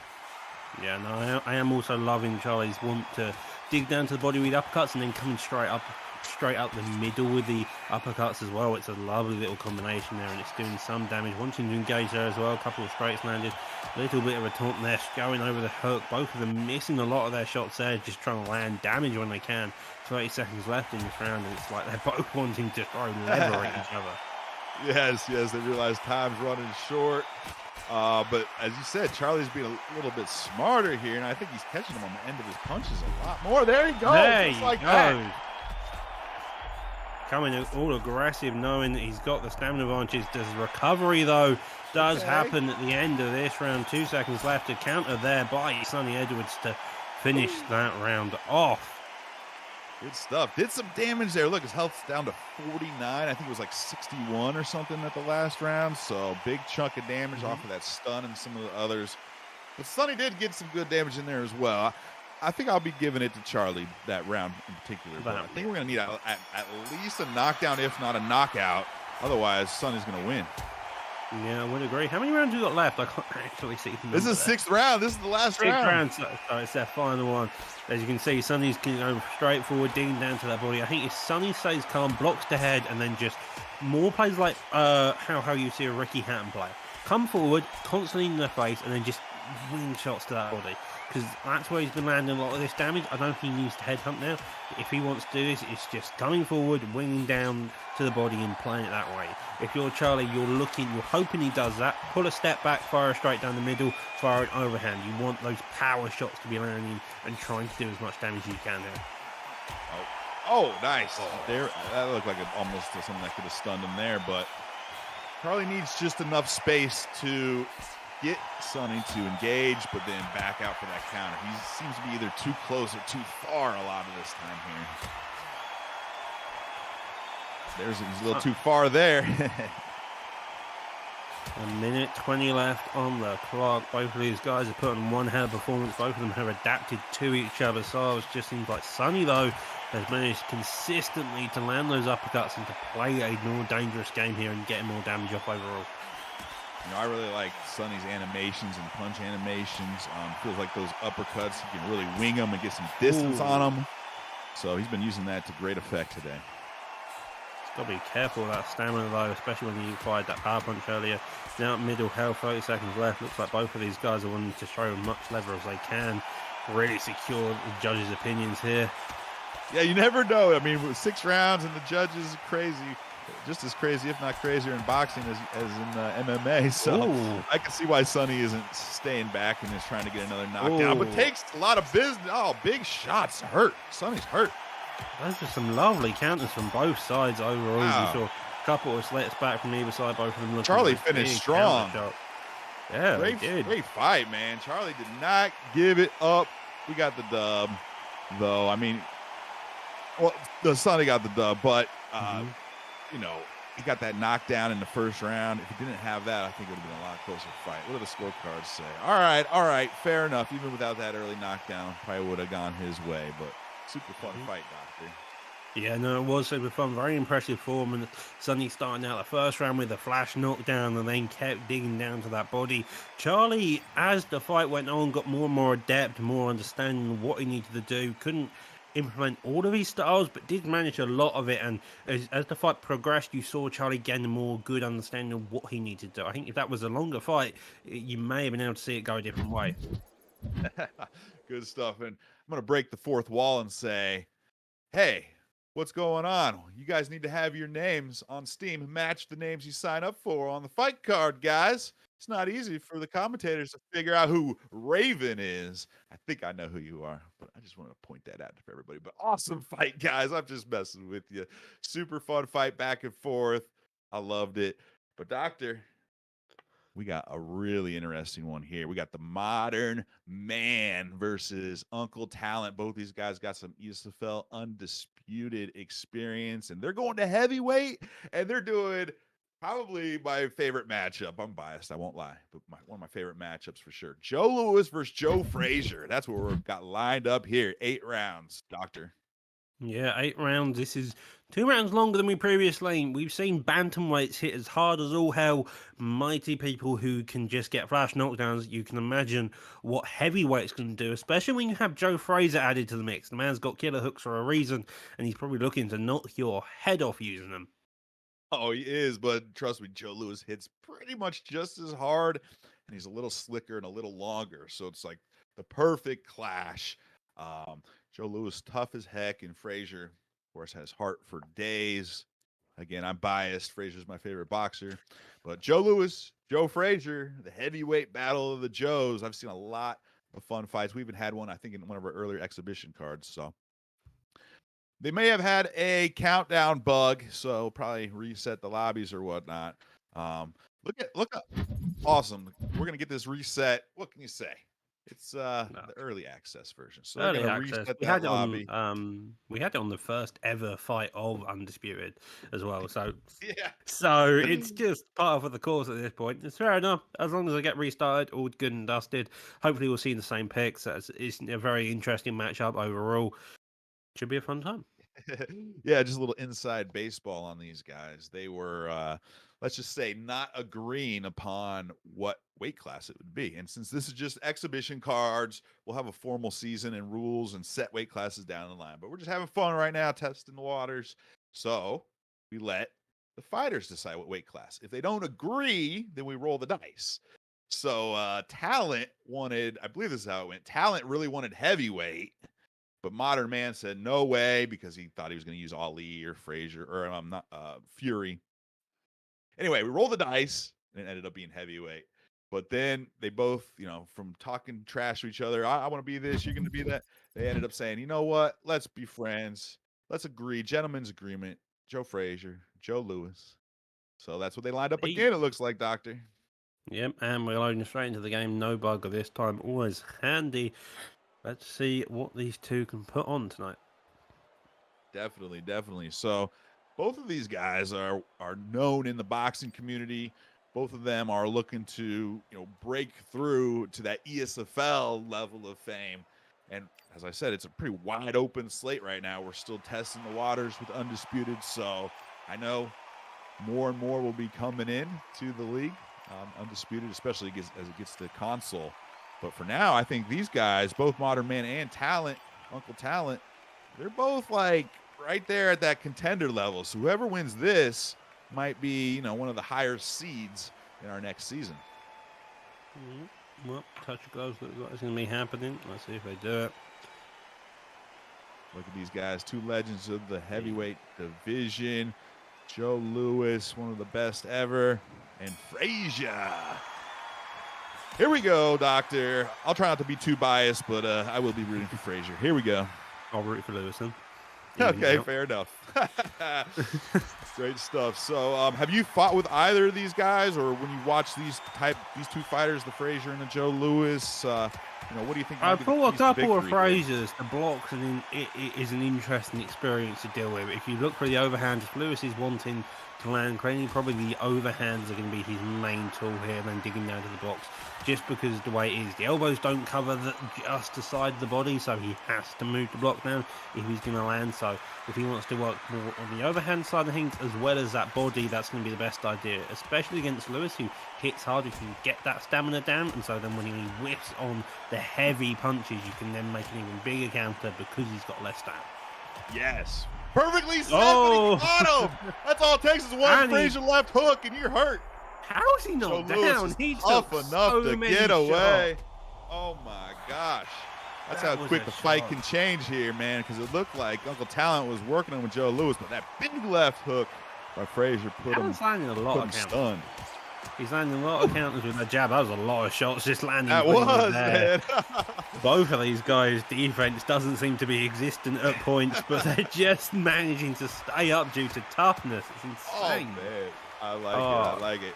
Yeah, no, I am also loving Charlie's want to dig down to the body with uppercuts and then coming straight up the middle with the uppercuts as well. It's a lovely little combination there, and it's doing some damage. Wanting to engage there as well. A couple of straights landed. A little bit of a taunt there, going over the hook. Both of them missing a lot of their shots there, just trying to land damage when they can. 30 seconds left in this round, and it's like they're both wanting to throw leather at each other. Yes, they realize time's running short. But as you said, Charlie's being a little bit smarter here, and I think he's catching him on the end of his punches a lot more. There he goes. There just you like go. that. Coming all aggressive, knowing that he's got the stamina advantage. Does recovery, though, happen at the end of this round. 2 seconds left to counter there by Sonny Edwards to finish that round off. Good stuff. Did some damage there. Look, his health's down to 49. I think it was like 61 or something at the last round. So big chunk of damage off of that stun and some of the others. But Sonny did get some good damage in there as well. I think I'll be giving it to Charlie that round in particular. But I think we're going to need at least a knockdown, if not a knockout. Otherwise, Sonny's going to win. Yeah, I would agree. How many rounds we got left? I can't actually see. This is the 6th round. This is the last round. So it's their final one. As you can see, Sonny's going straight forward, digging down to that body. I think if Sonny stays calm, blocks the head, and then just more plays like how you see a Ricky Hatton play. Come forward, constantly in their face, and then just wing shots to that body. Because that's where he's been landing a lot of this damage. I don't think he needs to headhunt now. If he wants to do this, it's just coming forward, winging down to the body and playing it that way. If you're Charlie, you're hoping he does that. Pull a step back, fire straight down the middle, fire an overhand. You want those power shots to be landing and trying to do as much damage as you can there. Oh, nice. Oh. There, that looked like almost something that could have stunned him there, but Charlie needs just enough space to get Sonny to engage, but then back out for that counter. He seems to be either too close or too far a lot of this time here. He's a little too far there. 1:20 left on the clock. Both of these guys are putting one hell of a performance. Both of them have adapted to each other's styles. Just seems like Sonny, though, has managed consistently to land those uppercuts and to play a more dangerous game here and get more damage off overall. You know, I really like Sonny's animations and punch animations. Feels like those uppercuts, he can really wing them and get some distance on them. So he's been using that to great effect today. Got to be careful with that stamina, though, especially when you fired that power punch earlier. Now at middle health, 30 seconds left. Looks like both of these guys are wanting to show as much lever as they can. Really secure the judges' opinions here. Yeah, you never know. I mean, with 6 rounds and the judges crazy, just as crazy, if not crazier, in boxing as in MMA. So I can see why Sonny isn't staying back and is trying to get another knockdown. But takes a lot of business. Oh, big shots. Hurt. Sonny's hurt. Those are some lovely counters from both sides overall. Wow. You saw a couple of slits back from either side, both of them looking Charlie finished strong. Yeah, great fight, man. Charlie did not give it up. We got the dub, though. I mean, well, the Sonny got the dub, but you know, he got that knockdown in the first round. If he didn't have that, I think it would have been a lot closer fight. What do the scorecards say? All right, fair enough. Even without that early knockdown, probably would have gone his way, but super fun fight, Doctor. Yeah, no, it was super fun. Very impressive form. And Sonny starting out the first round with a flash knockdown and then kept digging down to that body. Charlie, as the fight went on, got more and more adept, more understanding of what he needed to do. Couldn't implement all of his styles, but did manage a lot of it. And as the fight progressed, you saw Charlie gain a more good understanding of what he needed to do. I think if that was a longer fight, you may have been able to see it go a different way. Good stuff. And I'm going to break the fourth wall and say, hey, what's going on? You guys need to have your names on Steam match the names you sign up for on the fight card, guys. It's not easy for the commentators to figure out who Raven is. I think I know who you are, but I just wanted to point that out for everybody. But awesome fight, guys. I'm just messing with you. Super fun fight back and forth. I loved it. But Doctor, we got a really interesting one here. We got the Modern Man versus Uncle Talent. Both these guys got some ESFL Undisputed experience, and they're going to heavyweight, and they're doing probably my favorite matchup. I'm biased, I won't lie, but one of my favorite matchups for sure. Joe Louis versus Joe Frazier. That's what we've got lined up here. 8 rounds, Doctor. Yeah, 8 rounds. This is 2 rounds longer than we previously. We've seen bantamweights hit as hard as all hell. Mighty people who can just get flash knockdowns. You can imagine what heavyweights can do, especially when you have Joe Frazier added to the mix. The man's got killer hooks for a reason, and he's probably looking to knock your head off using them. Oh, he is, but trust me, Joe Louis hits pretty much just as hard, and he's a little slicker and a little longer. So it's like the perfect clash. Joe Louis tough as heck, and Frazier, of course, has heart for days. Again, I'm biased. Frazier's my favorite boxer. But Joe Louis, Joe Frazier, the heavyweight battle of the Joes. I've seen a lot of fun fights. We even had one, I think, in one of our earlier exhibition cards. So they may have had a countdown bug, so probably reset the lobbies or whatnot. Look up. Awesome. We're going to get this reset. What can you say? It's the early access version. So early access. We had it on the first ever fight of Undisputed as well. So yeah. So it's just part of the course at this point. It's fair enough. As long as I get restarted, all good and dusted. Hopefully we'll see the same picks. It's a very interesting matchup overall. Should be a fun time. Yeah, just a little inside baseball on these guys. They were let's just say not agreeing upon what weight class it would be. And since this is just exhibition cards, we'll have a formal season and rules and set weight classes down the line. But we're just having fun right now, testing the waters. So we let the fighters decide what weight class. If they don't agree, then we roll the dice. So Talent wanted, I believe this is how it went. Talent really wanted heavyweight. But Modern Man said no way because he thought he was going to use Ali or Frazier or Fury. Anyway, we rolled the dice and it ended up being heavyweight. But then they both, from talking trash to each other, I want to be this, you're going to be that. They ended up saying, you know what? Let's be friends. let's agree, gentleman's agreement. Joe Frazier, Joe Louis. So that's what they lined up Hey. again, it looks like, Doctor. Yep, and we're loading straight into the game. No bugger this time. Always handy. Let's see what these two can put on tonight. Definitely, definitely. So both of these guys are known in the boxing community. Both of them are looking to, break through to that ESFL level of fame. And as I said, it's a pretty wide open slate right now. We're still testing the waters with Undisputed. So I know more and more will be coming in to the league, Undisputed, especially as it gets to console. But for now, I think these guys, both Modern Man and Talent, Uncle Talent, they're both like right there at that contender level. So whoever wins this might be, one of the higher seeds in our next season. Well, touch of gloves looks like it's going to be happening. Let's see if they do it. Look at these guys, two legends of the heavyweight division. Joe Louis, one of the best ever, and Frazier. Here we go, Doctor. I'll try not to be too biased, but I will be rooting for Frazier. Here we go. I'll root for Lewis then. Okay, fair enough. Great stuff. So, have you fought with either of these guys, or when you watch these two fighters, the Frazier and the Joe Louis? What do you think? I fought a couple of Fraziers. The blocks it is an interesting experience to deal with. If you look for the overhand, if Lewis is wanting to land cleanly, probably the overhands are going to be his main tool here, then digging down to the blocks. Just because the way it is, the elbows don't cover just the side of the body, so he has to move the block down if he's going to land. So if he wants to work more on the overhand side of things as well as that body, that's going to be the best idea, especially against Lewis, who hits hard. You can get that stamina down, and so then when he whiffs on the heavy punches, you can then make an even bigger counter because he's got less stamina. Yes. Perfectly said, but he caught him. That's all it takes is one Frazier left hook, and you're hurt. How is he not Joe down? He's tough enough to get away. Shots. Oh my gosh. That's how quick the fight can change here, man, because it looked like Uncle Talent was working on with Joe Louis, but that big left hook by Frazier put him stunned. He's landing a lot of counters with that jab. That was a lot of shots just landing. That was, man. Both of these guys' defense doesn't seem to be existent at points, but they're just managing to stay up due to toughness. It's insane. Oh, man. I like it.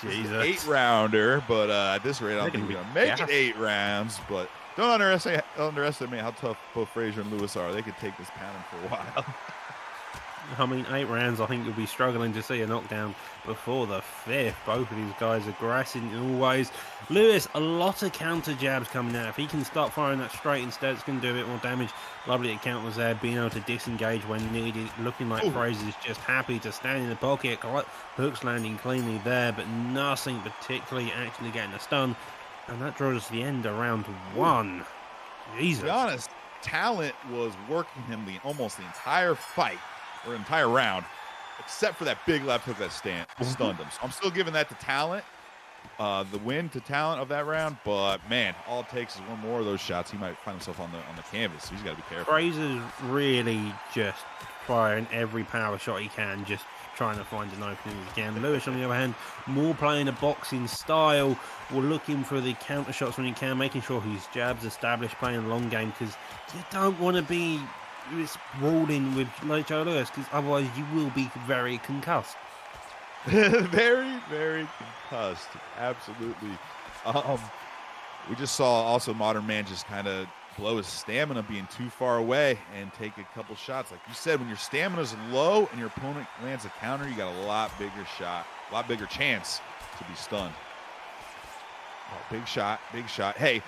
Jesus. 8-rounder, but at this rate, I don't think we're going to make it 8 rounds. But don't underestimate how tough both Frazier and Louis are. They could take this pounding for a while. I mean, 8 rounds, I think you'll be struggling to see a knockdown before the 5th. Both of these guys aggressive always. Lewis, a lot of counter jabs coming out. If he can start firing that straight instead, it's going to do a bit more damage. Lovely at counters there, being able to disengage when needed. Looking like Frazier's just happy to stand in the pocket. Hooks landing cleanly there, but nothing particularly actually getting a stun. And that draws us to the end of round 1. Jesus. To be honest, Talent was working him almost the entire fight. Or entire round, except for that big left hook that stunned him. So I'm still giving that to Talent, the win to Talent of that round. But man, all it takes is one more of those shots. He might find himself on the canvas. So he's got to be careful. Frazier's really just firing every power shot he can, just trying to find an opening as he can. Lewis, on the other hand, more playing a boxing style. We're looking for the counter shots when he can, making sure his jabs established, playing a long game, because you don't want to be rolling with Joe Louis, because otherwise you will be very concussed. Very, very concussed. Absolutely. We just saw also Modern Man just kind of blow his stamina being too far away and take a couple shots. Like you said, when your stamina's low and your opponent lands a counter, you got a lot bigger chance to be stunned. Oh, big shot. Hey,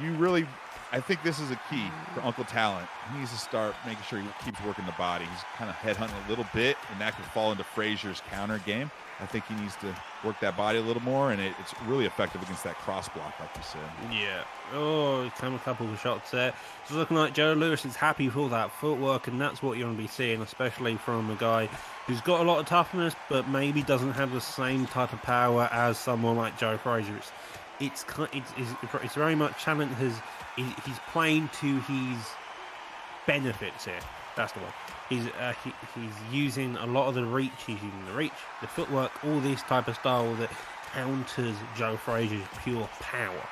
you really, I think this is a key for Uncle Talent. He needs to start making sure he keeps working the body. He's kind of headhunting a little bit, and that could fall into Frazier's counter game. I think he needs to work that body a little more, and it's really effective against that cross block, like you said. Yeah. Oh, come a couple of shots there. It's looking like Joe Louis is happy for that footwork, and that's what you want to be seeing, especially from a guy who's got a lot of toughness, but maybe doesn't have the same type of power as someone like Joe Frazier. It's very much Talent he's playing to his benefits here. That's the one. He's using a lot of the reach. He's using the reach, the footwork, all this type of style that counters Joe Frazier's pure power.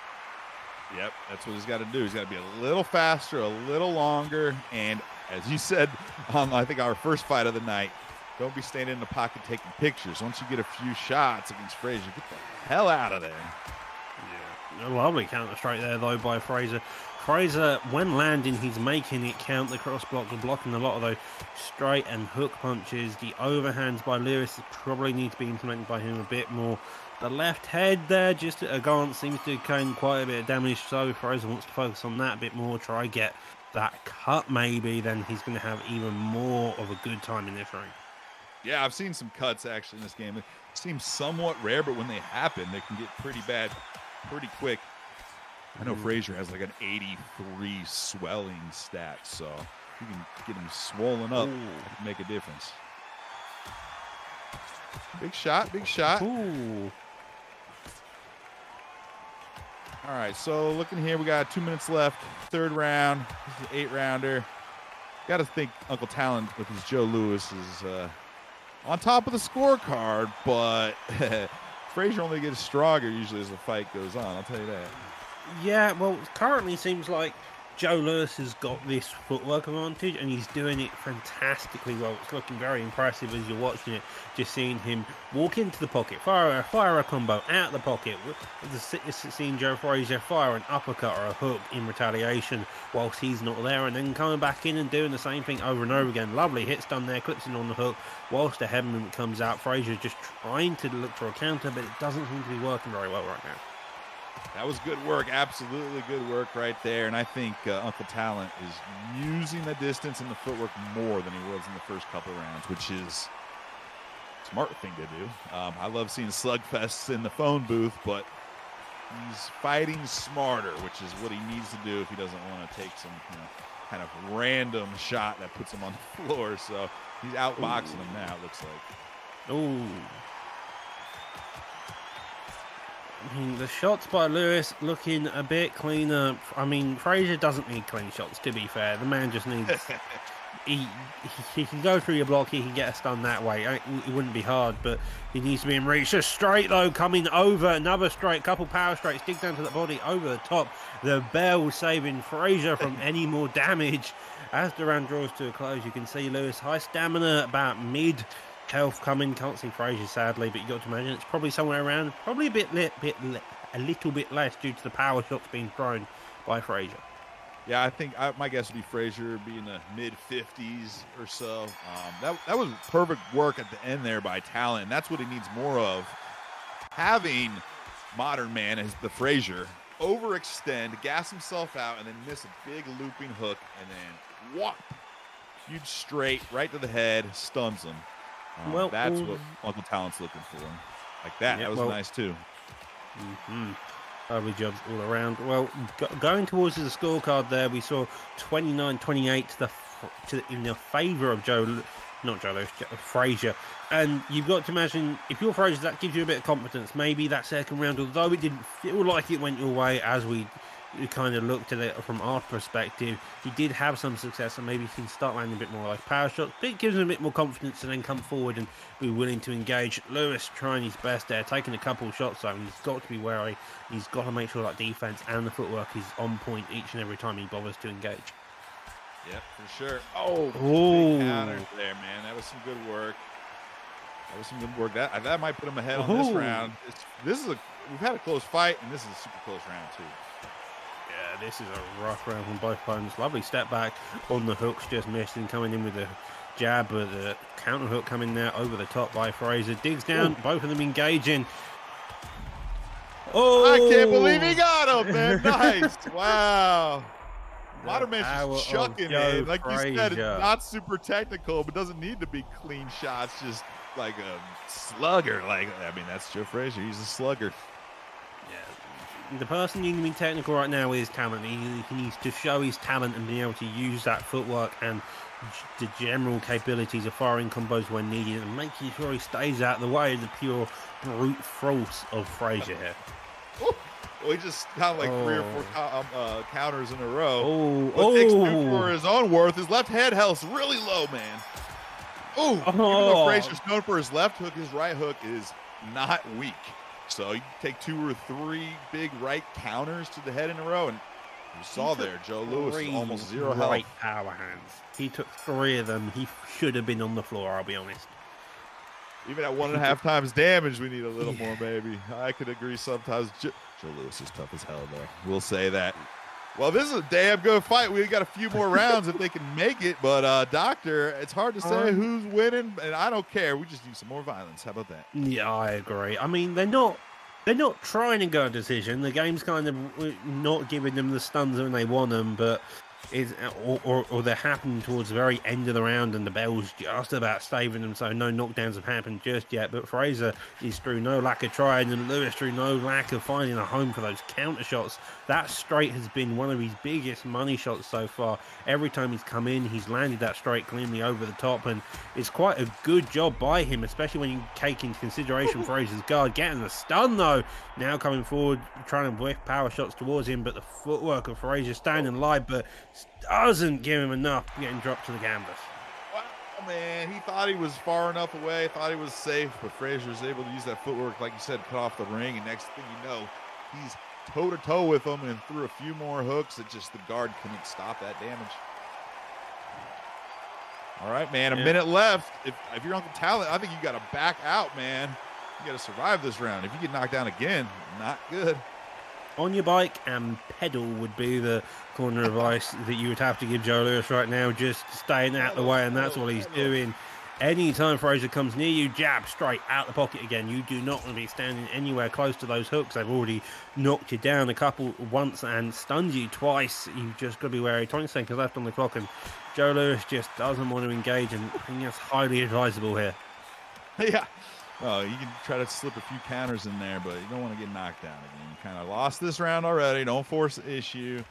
Yep, that's what he's got to do. He's got to be a little faster, a little longer, and As you said on, I think, our first fight of the night, don't be standing in the pocket taking pictures. Once you get a few shots against Frazier, get the hell out of there. Yeah, a lovely counter straight there, though, by Frazier. Frazier, when landing, he's making it count. The cross block, blocking a lot of those straight and hook punches. The overhands by Lewis probably need to be implemented by him a bit more. The left head there, just at a glance, seems to have done quite a bit of damage. So Frazier wants to focus on that a bit more, try get that cut maybe, then he's going to have even more of a good time in this ring. Yeah, I've seen some cuts actually in this game. It seems somewhat rare, but when they happen, they can get pretty bad pretty quick. I know Frazier has like an 83 swelling stat, so if you can get him swollen up, that can make a difference. Big shot, big shot. Ooh. All right, so looking here, we got 2 minutes left. Third round. This is an 8-rounder. Got to think Uncle Talon with his Joe Louis is on top of the scorecard, but Frazier only gets stronger usually as the fight goes on. I'll tell you that. Yeah, well, currently seems like Joe Louis has got this footwork advantage, and he's doing it fantastically well. It's looking very impressive as you're watching it. Just seeing him walk into the pocket, fire a combo out the pocket. Seeing Joe Frazier fire an uppercut or a hook in retaliation whilst he's not there, and then coming back in and doing the same thing over and over again. Lovely hits done there, clips in on the hook whilst the head movement comes out. Frazier just trying to look for a counter, but it doesn't seem to be working very well right now. That was good work, absolutely good work right there. And I think Uncle Talent is using the distance and the footwork more than he was in the first couple rounds, which is a smart thing to do. I love seeing slugfests in the phone booth, but he's fighting smarter, which is what he needs to do if he doesn't want to take some kind of random shot that puts him on the floor. So he's outboxing him now, it looks like. Ooh. I mean, the shots by Lewis looking a bit cleaner. I mean, Frazier doesn't need clean shots, to be fair. The man just needs... he can go through your block, he can get a stun that way. It wouldn't be hard, but he needs to be in reach. Just straight, though, coming over. Another straight, couple power straights, dig down to the body, over the top. The bell saving Frazier from any more damage. As the round draws to a close, you can see Lewis high stamina, about mid health coming. Can't see Frazier, sadly, but you got to imagine it's probably somewhere around, probably a little bit less due to the power shots being thrown by Frazier. Yeah, I think my guess would be Frazier be in the mid-50s or so. That was perfect work at the end there by Talent, and that's what he needs more of. Having modern man as the Frazier overextend, gas himself out, and then miss a big looping hook, and then whop, huge straight right to the head, stuns him. Well, that's what Uncle Talent's looking for. Like that. Yeah, that was nice too. Lovely jobs all around. Well, going towards the scorecard there, we saw 29-28 in the favour of Frazier. And you've got to imagine, if you're Frazier, that gives you a bit of confidence. Maybe that second round, although it didn't feel like it went your way as we kind of looked at it from our perspective, he did have some success, and maybe he can start landing a bit more like power shots, but it gives him a bit more confidence to then come forward and be willing to engage. Lewis trying his best there, taking a couple of shots though, and he's got to be wary. He's got to make sure that defense and the footwork is on point each and every time he bothers to engage. Yep, for sure. Big counter there, man. That was some good work. That might put him ahead on this round. We've had a close fight, and this is a super close round too. Yeah, this is a rough round from both opponents. Lovely step back on the hooks, just missed, and coming in with the jab, but the counter hook coming there over the top by Frazier. Digs down, both of them engaging. I can't believe he got him, man. Nice. Wow. Modern Man's just chucking it. Like you said, it's not super technical, but doesn't need to be clean shots. Just like a slugger. That's Joe Frazier. He's a slugger. The person needing to be technical right now is Talent. He needs to show his talent and be able to use that footwork and the general capabilities of firing combos when needed, and making sure he stays out of the way of the pure brute force of Frazier here. Well, he just kind of like 3 or 4 counters in a row. Takes two for his own worth. His left head health's really low, man. Even though Frazier's known for his left hook, his right hook is not weak. So you take 2 or 3 big right counters to the head in a row, and You saw there, Joe Louis is almost zero health. Power hands. He took 3 of them. He should have been on the floor, I'll be honest. Even at 1.5 times damage, we need a little more, maybe. I could agree sometimes. Joe Louis is tough as hell, though. We'll say that. Well, this is a damn good fight. We got a few more rounds if they can make it. But, Doctor, it's hard to say who's winning, and I don't care. We just need some more violence. How about that? Yeah, I agree. I mean, they're not trying to go a decision. The game's kind of not giving them the stuns when they want them, but or they're happening towards the very end of the round and the bell's just about saving them, so no knockdowns have happened just yet. But Fraser is through no lack of trying, and Lewis through no lack of finding a home for those counter shots. That straight has been one of his biggest money shots so far. Every time he's come in, he's landed that straight cleanly over the top, and it's quite a good job by him, especially when you take into consideration Fraser's guard getting the stun though. Now coming forward, trying to whip power shots towards him, but the footwork of Fraser standing live, but doesn't give him enough, getting dropped to the canvas. Wow, man, he thought he was far enough away, thought he was safe, but Fraser's able to use that footwork, like you said, cut off the ring, and next thing you know, he's toe-to-toe with him and threw a few more hooks that just the guard couldn't stop that damage. All right, man, a minute left. If you're Uncle Talent, I think you got to back out, man. You got to survive this round. If you get knocked down again, not good. On your bike and pedal would be the corner of advice that you would have to give Joe Louis right now, just staying out of the way, and that's what he's doing. Anytime Fraser comes near you, jab straight out the pocket again. You do not want to be standing anywhere close to those hooks. They've already knocked you down a couple once and stunned you twice. You've just got to be wary. 20 seconds left on the clock, and Joe Louis just doesn't want to engage, and I think that's highly advisable here. Yeah. Oh, you can try to slip a few counters in there, but you don't want to get knocked down again. You kind of lost this round already. Don't force the issue.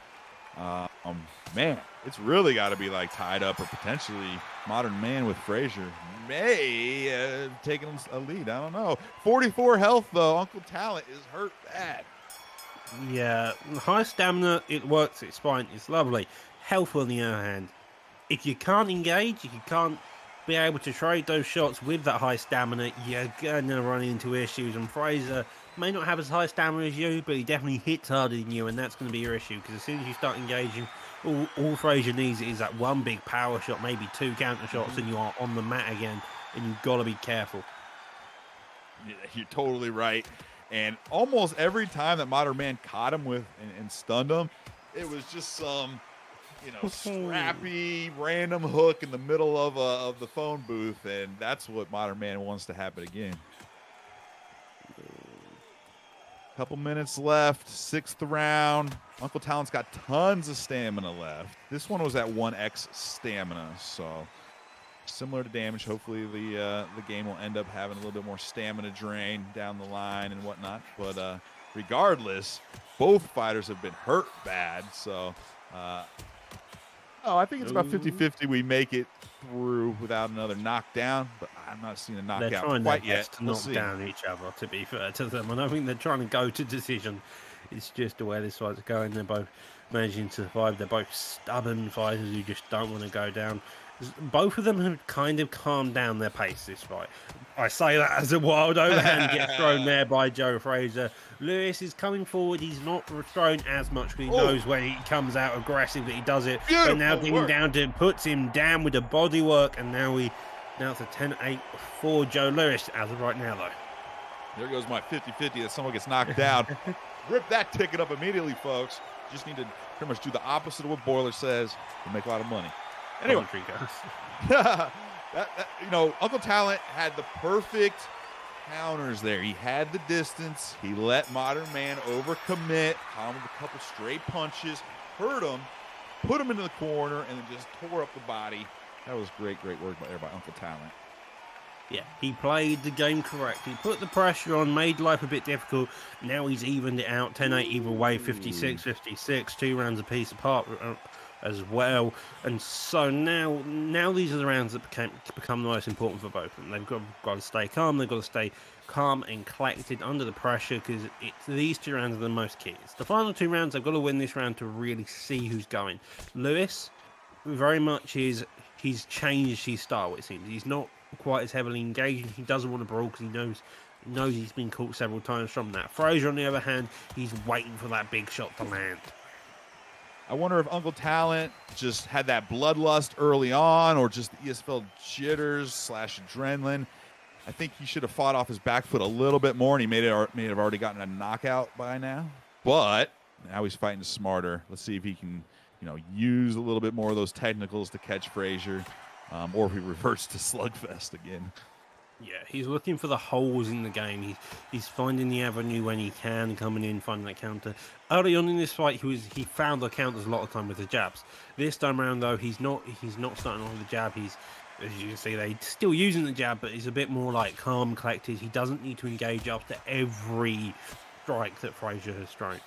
Man, it's really got to be like tied up, or potentially Modern Man with Fraser may taking a lead. I don't know. 44 health though. Uncle Talent is hurt bad. Yeah, high stamina, it works. It's fine. It's lovely. Health on the other hand, if you can't engage, if you can't be able to trade those shots with that high stamina, you're gonna run into issues. And Fraser may not have as high stamina as you, but he definitely hits harder than you, and that's going to be your issue, because as soon as you start engaging, all Fraser needs is that one big power shot, maybe 2 counter shots, and you are on the mat again, and you've got to be careful. Yeah, you're totally right. And almost every time that Modern Man caught him with and stunned him, it was just some scrappy random hook in the middle of the phone booth, and that's what Modern Man wants to happen again. Couple minutes left, 6th round. Uncle Talent's got tons of stamina left. This one was at 1x stamina, so similar to damage. Hopefully the game will end up having a little bit more stamina drain down the line and whatnot. But regardless, both fighters have been hurt bad, so I think it's about 50-50 we make it through without another knockdown, but I'm not seeing a knockout quite yet. To knock down each other, to be fair to them. And I think they're trying to go to decision. It's just the way this fight's going. They're both managing to survive. They're both stubborn fighters who just don't want to go down. Both of them have kind of calmed down their pace this fight. I say that as a wild overhand gets thrown there by Joe Fraser. Lewis is coming forward. He's not thrown as much because he knows when he comes out aggressive that he does it. But now digging down to puts him down with the body work, and now it's a 10-8 for Joe Lewis as of right now, though. There goes my 50-50 that someone gets knocked down. Rip that ticket up immediately, folks. Just need to pretty much do the opposite of what Boiler says to make a lot of money. Anyway, Uncle Talent had the perfect counters there. He had the distance. He let Modern Man overcommit, caught him with a couple straight punches, hurt him, put him into the corner, and then just tore up the body. That was great work there by Uncle Talent. Yeah, he played the game correctly. Put the pressure on, made life a bit difficult. Now he's evened it out, 10-8 either way, 56-56, 2 rounds apiece apart as well. And so now these are the rounds that become the most important for both of them. They've got to stay calm. They've got to stay calm and collected under the pressure, because these 2 rounds are the most key. It's the final 2 rounds. They've got to win this round to really see who's going. Lewis, very much he's changed his style, it seems. He's not quite as heavily engaged. He doesn't want to brawl because he knows he's been caught several times from that. Fraser, on the other hand, he's waiting for that big shot to land. I wonder if Uncle Talent just had that bloodlust early on, or just the ESFL jitters / adrenaline. I think he should have fought off his back foot a little bit more, and he may have already gotten a knockout by now. But now he's fighting smarter. Let's see if he can, use a little bit more of those technicals to catch Frazier, or if he reverts to slugfest again. Yeah, he's looking for the holes in the game. He's finding the avenue when he can, coming in, finding that counter. Early on in this fight, he found the counters a lot of time with the jabs. This time around, though, he's not starting off with the jab. He's, as you can see, they're still using the jab, but he's a bit more like calm, collected. He doesn't need to engage after every strike that Frazier has thrown.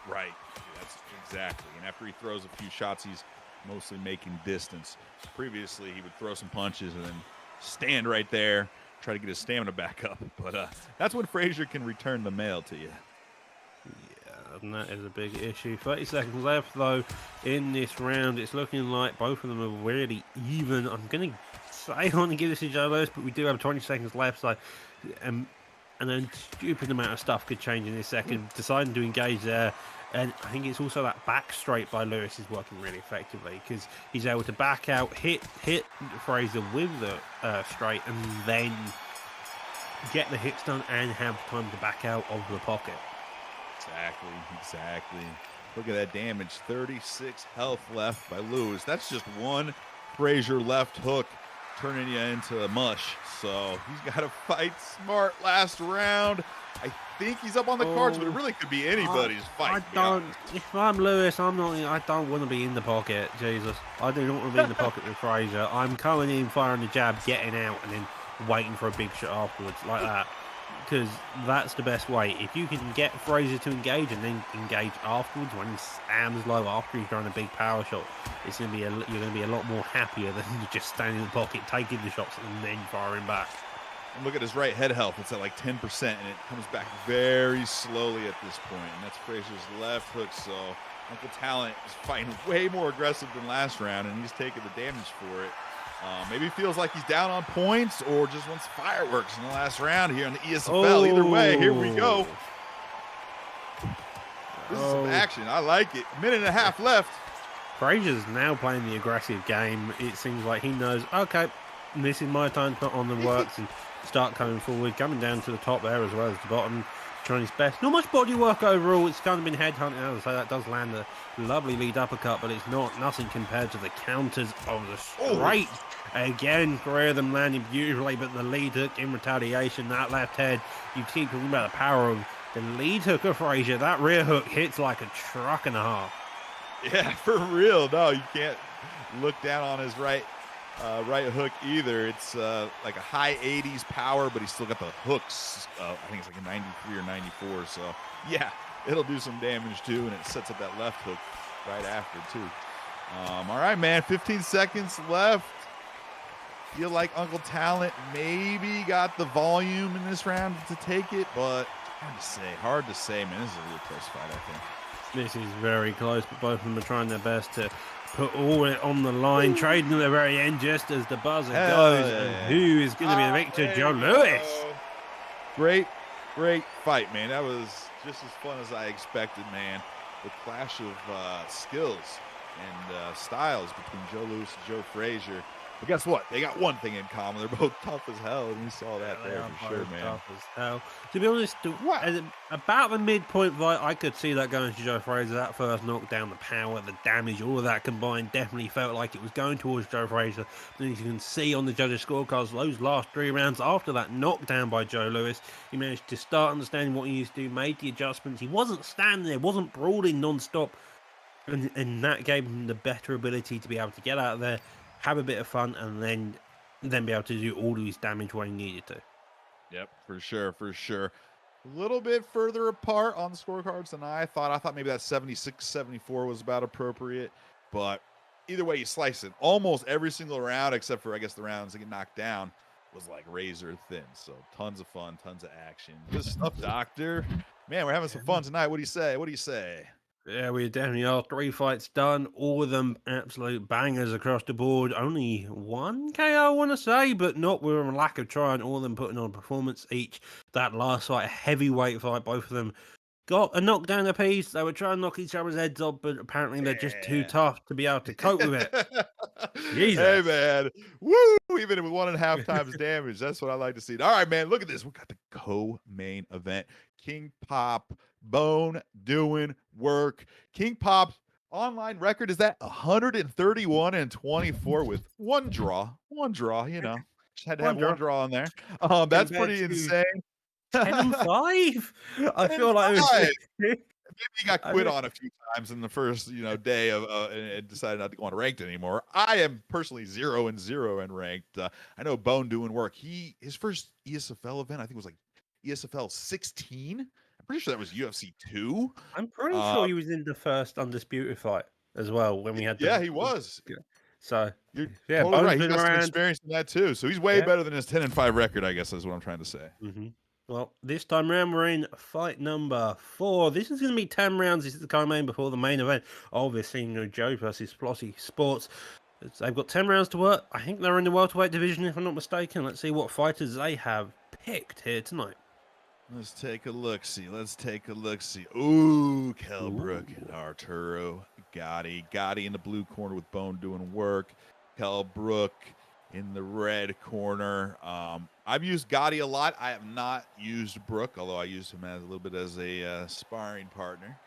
Right. That's exactly. And after he throws a few shots, he's mostly making distance. Previously, he would throw some punches and then stand right there, try to get his stamina back up. But that's when Frazier can return the mail to you. Yeah, and that is a big issue. 30 seconds left, though, in this round. It's looking like both of them are really even. I'm going to say I want to give this to Joe Lewis, but we do have 20 seconds left, so and a stupid amount of stuff could change in this second. Deciding to engage there. And I think it's also that back straight by Lewis is working really effectively, because he's able to back out, hit Frazier with the straight, and then get the hits done and have time to back out of the pocket. Exactly. Look at that damage. 36 health left by Lewis. That's just one Frazier left hook turning you into mush. So he's got to fight smart last round. I think he's up on the cards, but it really could be anybody's fight. If I'm Lewis, I don't want to be in the pocket. Jesus, I do not want to be in the pocket with Frazier. I'm coming in, firing the jab, getting out, and then waiting for a big shot afterwards, like that. Because that's the best way. If you can get Frazier to engage and then engage afterwards when he slams low after he's throwing a big power shot, you're going to be a lot more happier than just standing in the pocket, taking the shots, and then firing back. And look at his right head health. It's at like 10%, and it comes back very slowly at this point. And that's Frazier's left hook. So Uncle Talent is fighting way more aggressive than last round, and he's taking the damage for it. Maybe feels like he's down on points, or just wants fireworks in the last round here in the ESFL. Either way, here we go. This is some action. I like it. A minute and a half left. Frazier's now playing the aggressive game. It seems like he knows, okay, this is my time to put on the works and start coming forward, coming down to the top there as well as the bottom, trying his best. Not much body work overall. It's kind of been headhunting, so that does land a lovely lead uppercut, but it's nothing compared to the counters of the straight. Again, three of them landing beautifully, but the lead hook in retaliation, that left head, you keep talking about the power of the lead hook of Frazier. That rear hook hits like a truck and a half. Yeah, for real. No, you can't look down on his right hook either. It's like a high 80s power, but he's still got the hooks. I think it's like a 93 or 94. So yeah, it'll do some damage too, and it sets up that left hook right after too. All right, man, 15 seconds left. Feel like Uncle Talent maybe got the volume in this round to take it, but hard to say, man. This is a real close fight, I think. This is very close, but both of them are trying their best to put all it on the line, trading at the very end just as the buzzer goes. Yeah. And who is going to be the victor? Joe Lewis. Great fight, man. That was just as fun as I expected, man. The clash of skills and styles between Joe Lewis and Joe Frazier. But guess what? They got one thing in common. They're both tough as hell, and you saw that there for sure, man. Tough as hell. To be honest, about the midpoint fight, I could see that going to Joe Frazier. That first knockdown, the power, the damage, all of that combined definitely felt like it was going towards Joe Frazier. Then as you can see on the judges' scorecards, those last 3 rounds after that knockdown by Joe Lewis, he managed to start understanding what he used to do, made the adjustments. He wasn't standing there, wasn't brawling non-stop, and that gave him the better ability to be able to get out there, have a bit of fun, and then be able to do all of his damage when he needed to. Yep, for sure. A little bit further apart on the scorecards than I thought. I thought maybe that 76-74 was about appropriate, but either way you slice it, almost every single round, except for, I guess, the rounds that get knocked down, was like razor thin. So tons of fun, tons of action. Good stuff, Doctor. Man, we're having some fun tonight. What do you say? Yeah, we definitely are. 3 fights done, all of them absolute bangers across the board. Only one KO, I want to say, but not with a lack of trying. All of them putting on a performance each. That last fight, a heavyweight fight, both of them got a knockdown apiece. They were trying to knock each other's heads off, but apparently they're just too Yeah. tough to be able to cope with it. Hey, Jesus. man. Woo! Even with 1.5 times damage. That's what I like to see. All right, man. Look at this. We got the co-main event. King Pop, Bone doing work. King Pop's online record is that 131-24 with one draw. One draw, you know. Just had to have one draw in there. That's Compared pretty to insane. 10-5. I 10 feel and like 5. it Maybe he got I quit mean- on a few times in the first, day of and decided not to go on ranked anymore. I am personally 0-0 in ranked. I know Bone doing work. His first ESFL event, I think, was like ESFL 16. I'm pretty sure that was UFC 2. I'm pretty sure he was in the first Undisputed fight as well when we had Yeah, he was. So You're yeah, totally Bone's right. He's been got some around. experience in that too. So he's way Yeah. better than his 10-5 record, I guess is what I'm trying to say. Mm-hmm. Well, this time around we're in fight number 4. This is going to be 10 rounds. This is the co-main before the main event. Obviously, Joe versus Flossie Sports. They've got 10 rounds to work. I think they're in the welterweight division, if I'm not mistaken. Let's see what fighters they have picked here tonight. Let's take a look-see. Ooh, Kell Brook and Arturo Gotti. Gotti in the blue corner with Bone doing work. Kell Brook in the red corner. I've used Gotti a lot. I have not used Brook, although I used him as a little bit as a sparring partner.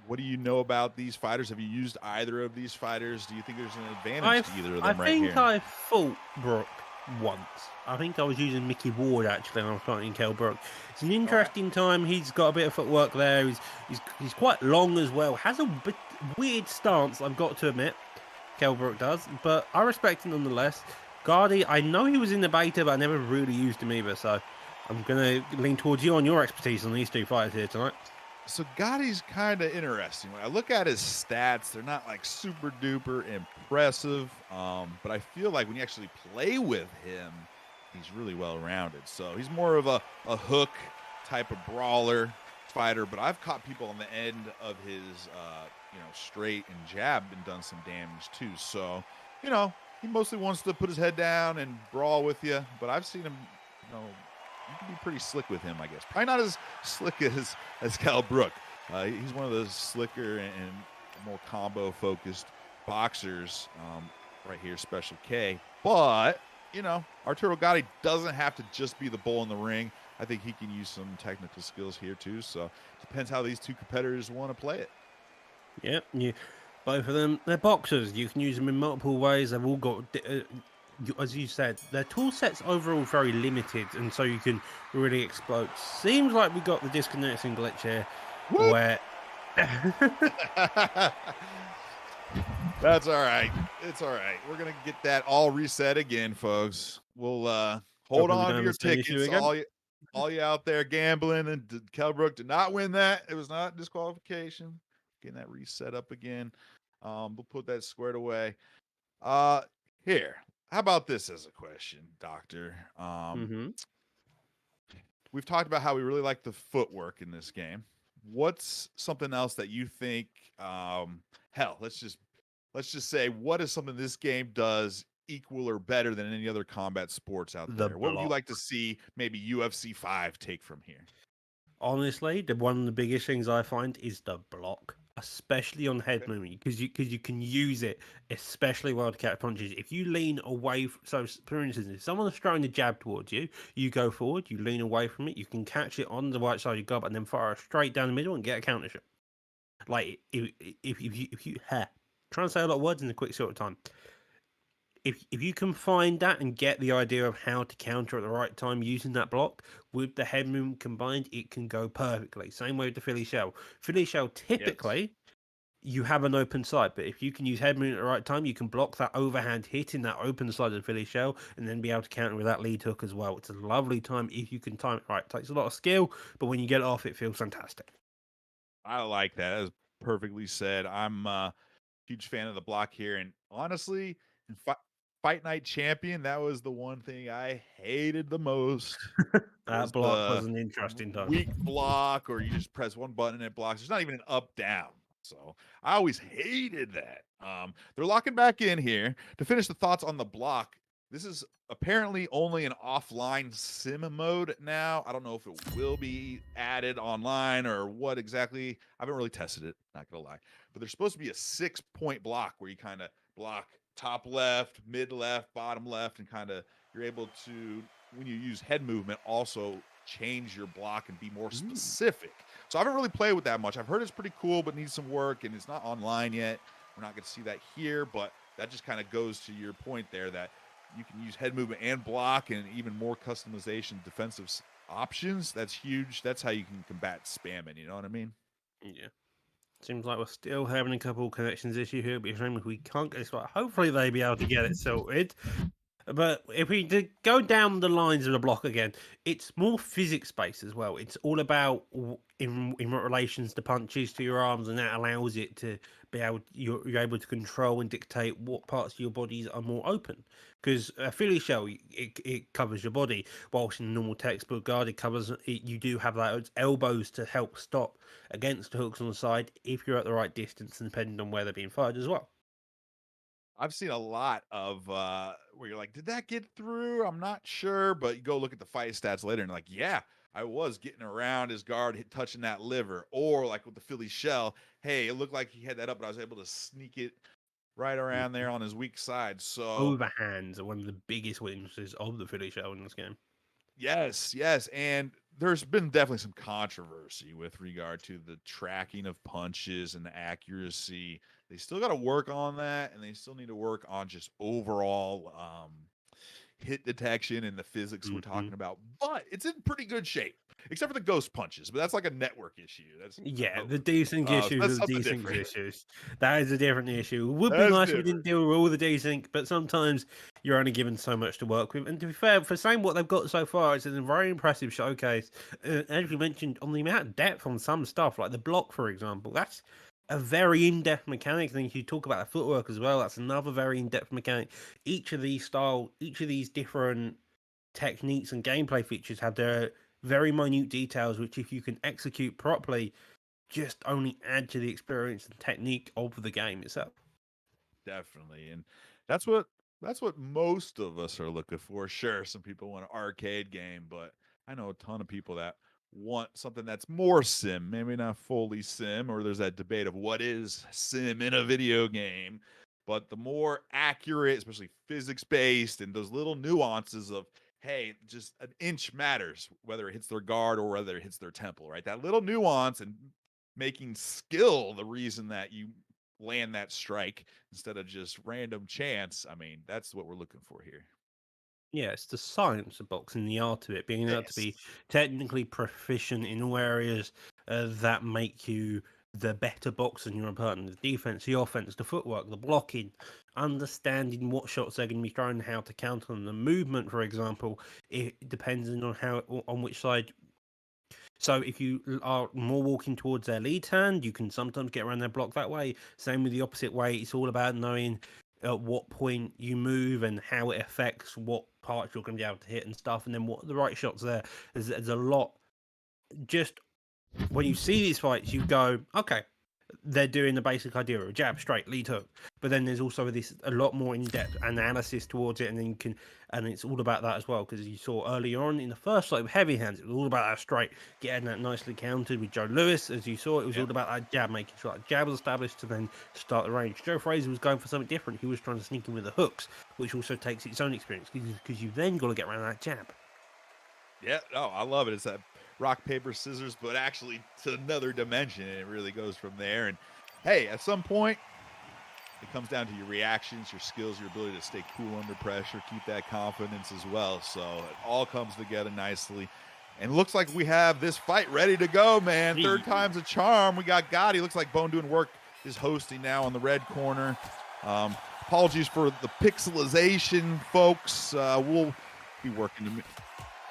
What do you know about these fighters? Have you used either of these fighters? Do you think there's an advantage to either of them right here? I think I fought Brook once. I think I was using Mickey Ward actually, and I was fighting Kell Brook. It's an interesting time. He's got a bit of footwork there. He's quite long as well. Has a bit weird stance, I've got to admit. Kell Brook does, but I respect him nonetheless. Cardi, I know he was in the beta, but I never really used him either, so I'm going to lean towards you on your expertise on these two fighters here tonight. So Gotti's kind of interesting. When I look at his stats, they're not like super duper impressive, but I feel like when you actually play with him, he's really well rounded. So he's more of a hook type of brawler fighter, but I've caught people on the end of his straight and jab and done some damage too. So he mostly wants to put his head down and brawl with you, but I've seen him you can be pretty slick with him, I guess. Probably not as slick as Kell Brook. He's one of those slicker and more combo focused boxers right here, Special K. But Arturo Gotti doesn't have to just be the bull in the ring. I think he can use some technical skills here too. So it depends how these two competitors want to play it. Yep, both of them, they're boxers. You can use them in multiple ways. They've all got, as you said, their tool set's overall very limited, and so you can really explode. Seems like we got the disconnecting glitch here, where That's all right. It's all right. We're gonna get that all reset again, folks. We'll hold on to your tickets, all you out there gambling. And Kell Brook did not win that. It was not disqualification. Getting that reset up again. We'll put that squared away. Here, how about this as a question, Doctor? We've talked about how we really like the footwork in this game. What's something else that you think? Let's just say, what is something this game does equal or better than any other combat sports out there? What would you like to see maybe UFC 5 take from here? Honestly, one of the biggest things I find is the block, especially on head movement, because you can use it especially well to catch punches. If you lean away, so for instance, if someone's throwing a jab towards you, you go forward, you lean away from it, you can catch it on the right side of your guard, and then fire straight down the middle and get a counter shot. Like if you trying to say a lot of words in a quick short time. If you can find that and get the idea of how to counter at the right time using that block with the head movement combined, it can go perfectly. Same way with the Philly shell. Philly shell, typically, you have an open side, but if you can use head movement at the right time, you can block that overhand hit in that open side of the Philly shell and then be able to counter with that lead hook as well. It's a lovely time if you can time it right. It takes a lot of skill, but when you get it off, it feels fantastic. I like that. That was perfectly said. I'm a huge fan of the block here, and honestly, in Fight Night Champion, that was the one thing I hated the most. That block was an interesting time. Weak block, or you just press one button and it blocks. There's not even an up down. So I always hated that. They're locking back in here to finish the thoughts on the block. This is apparently only an offline sim mode now. I don't know if it will be added online or what exactly. I haven't really tested it, not gonna lie. But there's supposed to be a 6-point block where you kind of block top left, mid left, bottom left, and kind of you're able to, when you use head movement, also change your block and be more specific. So I haven't really played with that much. I've heard it's pretty cool, but needs some work, and it's not online yet. We're not going to see that here, but that just kind of goes to your point there that you can use head movement and block and even more customization defensive options. That's huge. That's how you can combat spamming. You know what I mean? Yeah. Seems like we're still having a couple connections issue here, but if we can't get this right, hopefully they'll be able to get it sorted. But if we did go down the lines of the block again, it's more physics based as well. It's all about in relations to punches to your arms, and that allows it to be able you're able to control and dictate what parts of your bodies are more open. Because a Philly shell, it covers your body, whilst in a normal textbook guard, it covers you do have those elbows to help stop against the hooks on the side if you're at the right distance, and depending on where they're being fired as well. I've seen a lot of where you're like, did that get through? I'm not sure, but you go look at the fight stats later and like, yeah, I was getting around his guard, touching that liver, or like with the Philly shell, hey, it looked like he had that up, but I was able to sneak it right around there on his weak side. So Overhands are one of the biggest weaknesses of the Philly shell in this game. yes, and there's been definitely some controversy with regard to the tracking of punches and the accuracy. They still got to work on that, and they still need to work on just overall hit detection and the physics we're talking about. But it's in pretty good shape, except for the ghost punches. But that's like a network issue. That's The desync issues that's are the something desync different. issues. That is a different issue. It would be That's nice if we different. didn't deal with all the desync, but sometimes you're only given so much to work with. And to be fair, for saying what they've got so far, it's a very impressive showcase. As you mentioned, on the amount of depth on some stuff, like the block, for example, that's a very in-depth mechanic. And if you talk about the footwork as well, that's another very in-depth mechanic. Each of these different techniques and gameplay features have their very minute details, which if you can execute properly, just only add to the experience and technique of the game itself. Definitely, and that's what most of us are looking for. Sure, some people want an arcade game, but I know a ton of people that want something that's more sim, maybe not fully sim, or there's that debate of what is sim in a video game. But the more accurate, especially physics based, and those little nuances of, hey, just an inch matters, whether it hits their guard or whether it hits their temple, right? That little nuance and making skill the reason that you land that strike instead of just random chance. I mean, that's what we're looking for here. Yeah, it's the science of boxing, the art of it, being able to be Yes. technically proficient in all areas that make you the better boxer than your opponent. The defense, the offense, the footwork, the blocking, understanding what shots they're going to be throwing, how to counter them, the movement, for example, it depends on which side. So if you are more walking towards their lead hand, you can sometimes get around their block that way. Same with the opposite way. It's all about knowing at what point you move and how it affects what parts you're going to be able to hit and stuff, and then what the right shots there. There's a lot. Just when you see these fights, you go, okay, they're doing the basic idea of a jab, straight, lead hook. But then there's also a lot more in-depth analysis towards it, and then it's all about that as well, because you saw earlier on in the first fight with heavy hands, it was all about that straight, getting that nicely countered with Joe Lewis. As you saw, it was all about that jab, making sure that jab was established to then start the range. Joe Fraser was going for something different. He was trying to sneak in with the hooks, which also takes its own experience, because you then got to get around that jab. Yeah, no, I love it. It's that rock, paper, scissors, but actually to another dimension, and it really goes from there. And hey, at some point, it comes down to your reactions, your skills, your ability to stay cool under pressure, keep that confidence as well. So it all comes together nicely. And looks like we have this fight ready to go, man. Third time's a charm. We got Gotti. Looks like Bone doing work is hosting now on the red corner. Apologies for the pixelization, folks. We'll be working to...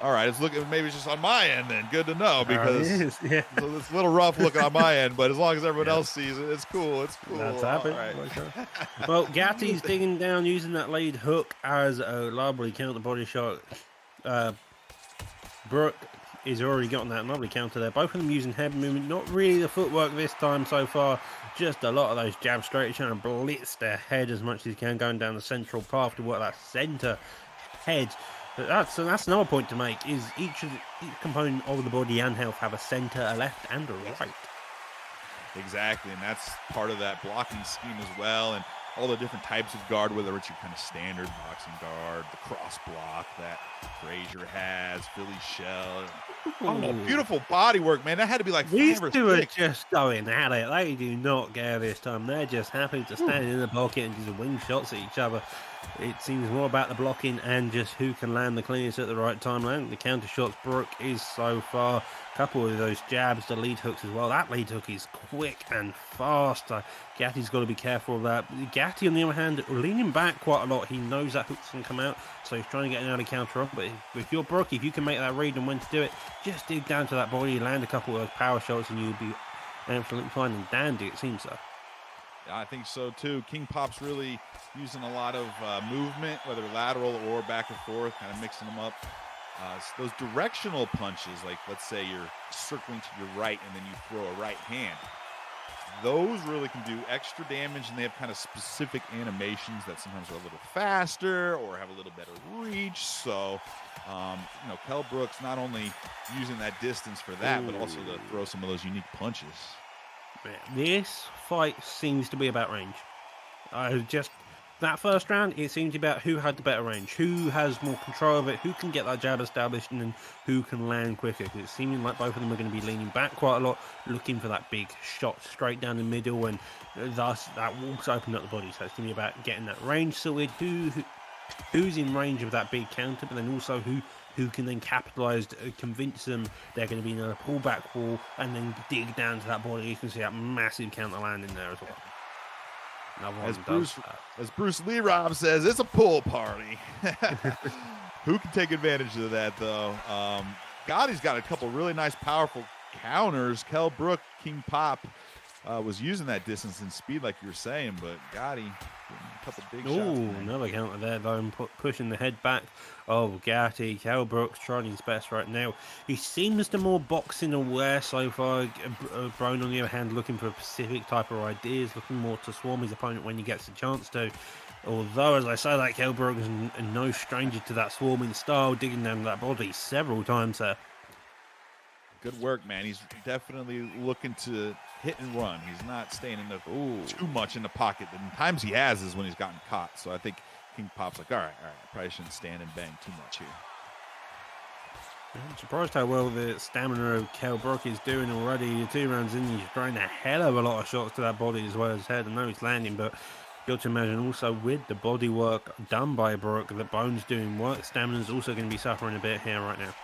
All right, it's looking, maybe it's just on my end then. Good to know, because it's a little rough looking on my end, but as long as everyone else sees it, it's cool. It's cool. That's happening. Right. Well, Gatti's digging down using that lead hook as a lovely counter body shot. Brooke is already gotten that lovely counter there. Both of them using head movement, not really the footwork this time so far. Just a lot of those jabs straight, trying to blitz their head as much as you can, going down the central path to work that center head. So that's another point to make, is each component of the body and health have a center, a left, and a right. Exactly, and that's part of that blocking scheme as well, and all the different types of guard, whether it's your kind of standard boxing guard, the cross block that Frazier has, Philly shell. Oh, beautiful body work, man. That had to be like These 5 or two 6. are just going at it. They do not care this time. They're just happy to stand in the pocket and just wing shots at each other. It seems more about the blocking and just who can land the cleanest at the right time. Landing the counter shots, Brook is so far. Couple of those jabs, the lead hooks as well. That lead hook is quick and fast. Gatti's got to be careful of that. Gatti, on the other hand, leaning back quite a lot. He knows that hooks can come out, so he's trying to get an early counter up. But if you're Brook, if you can make that read and when to do it, just dig down to that body, land a couple of those power shots, and you'll be absolutely fine and dandy, it seems so. I think so too. King Pop's really using a lot of movement, whether lateral or back and forth, kind of mixing them up. Those directional punches, like let's say you're circling to your right and then you throw a right hand, those really can do extra damage, and they have kind of specific animations that sometimes are a little faster or have a little better reach. So, Kell Brook's not only using that distance for that, but also to throw some of those unique punches. This fight seems to be about range. That first round, it seemed about who had the better range, who has more control of it, who can get that jab established, and then who can land quicker. Because it seemed like both of them are going to be leaning back quite a lot, looking for that big shot straight down the middle, and thus that walks open up the body. So it's going to be about getting that range sorted, who's in range of that big counter, but then also who can then capitalize to convince them they're going to be in a pullback wall and then dig down to that body. You can see that massive counter land in there as well. As Bruce Lee Rob says, it's a pool party. Who can take advantage of that, though? Gotti's got a couple really nice, powerful counters. Kell Brook, King Pop, was using that distance and speed, like you were saying, but Gotti a couple big shots. Another counter there, though, and pushing the head back. Gatti, Kell Brook's trying his best right now. He seems to more boxing aware so far. Brown, on the other hand, looking for a specific type of ideas, looking more to swarm his opponent when he gets a chance to. Although, as I say, that Kell Brook is no stranger to that swarming style, digging down that body several times there. Good work, man. He's definitely looking to hit and run. He's not staying in too much in the pocket. The times he has is when he's gotten caught. So I think King Pop's like, all right, I probably shouldn't stand and bang too much here. I'm surprised how well the stamina of Kell Brook is doing already. 2 rounds in, he's throwing a hell of a lot of shots to that body as well as head. I know he's landing, but you got to imagine also with the body work done by Brook, that Bone's doing work. Stamina's also going to be suffering a bit here right now.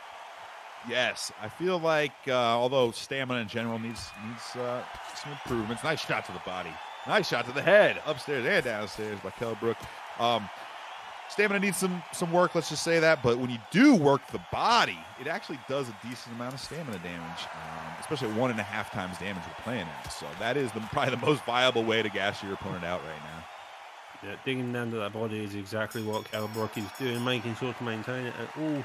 Yes, I feel like although stamina in general needs some improvements. Nice shot to the body. Nice shot to the head, upstairs and downstairs by Kell Brook. Stamina needs some work, let's just say that. But when you do work the body, it actually does a decent amount of stamina damage, especially at 1.5 times damage we're playing at. So that is probably the most viable way to gas your opponent out right now. Yeah, digging down to that body is exactly what Kell Brook is doing, making sure to maintain it at all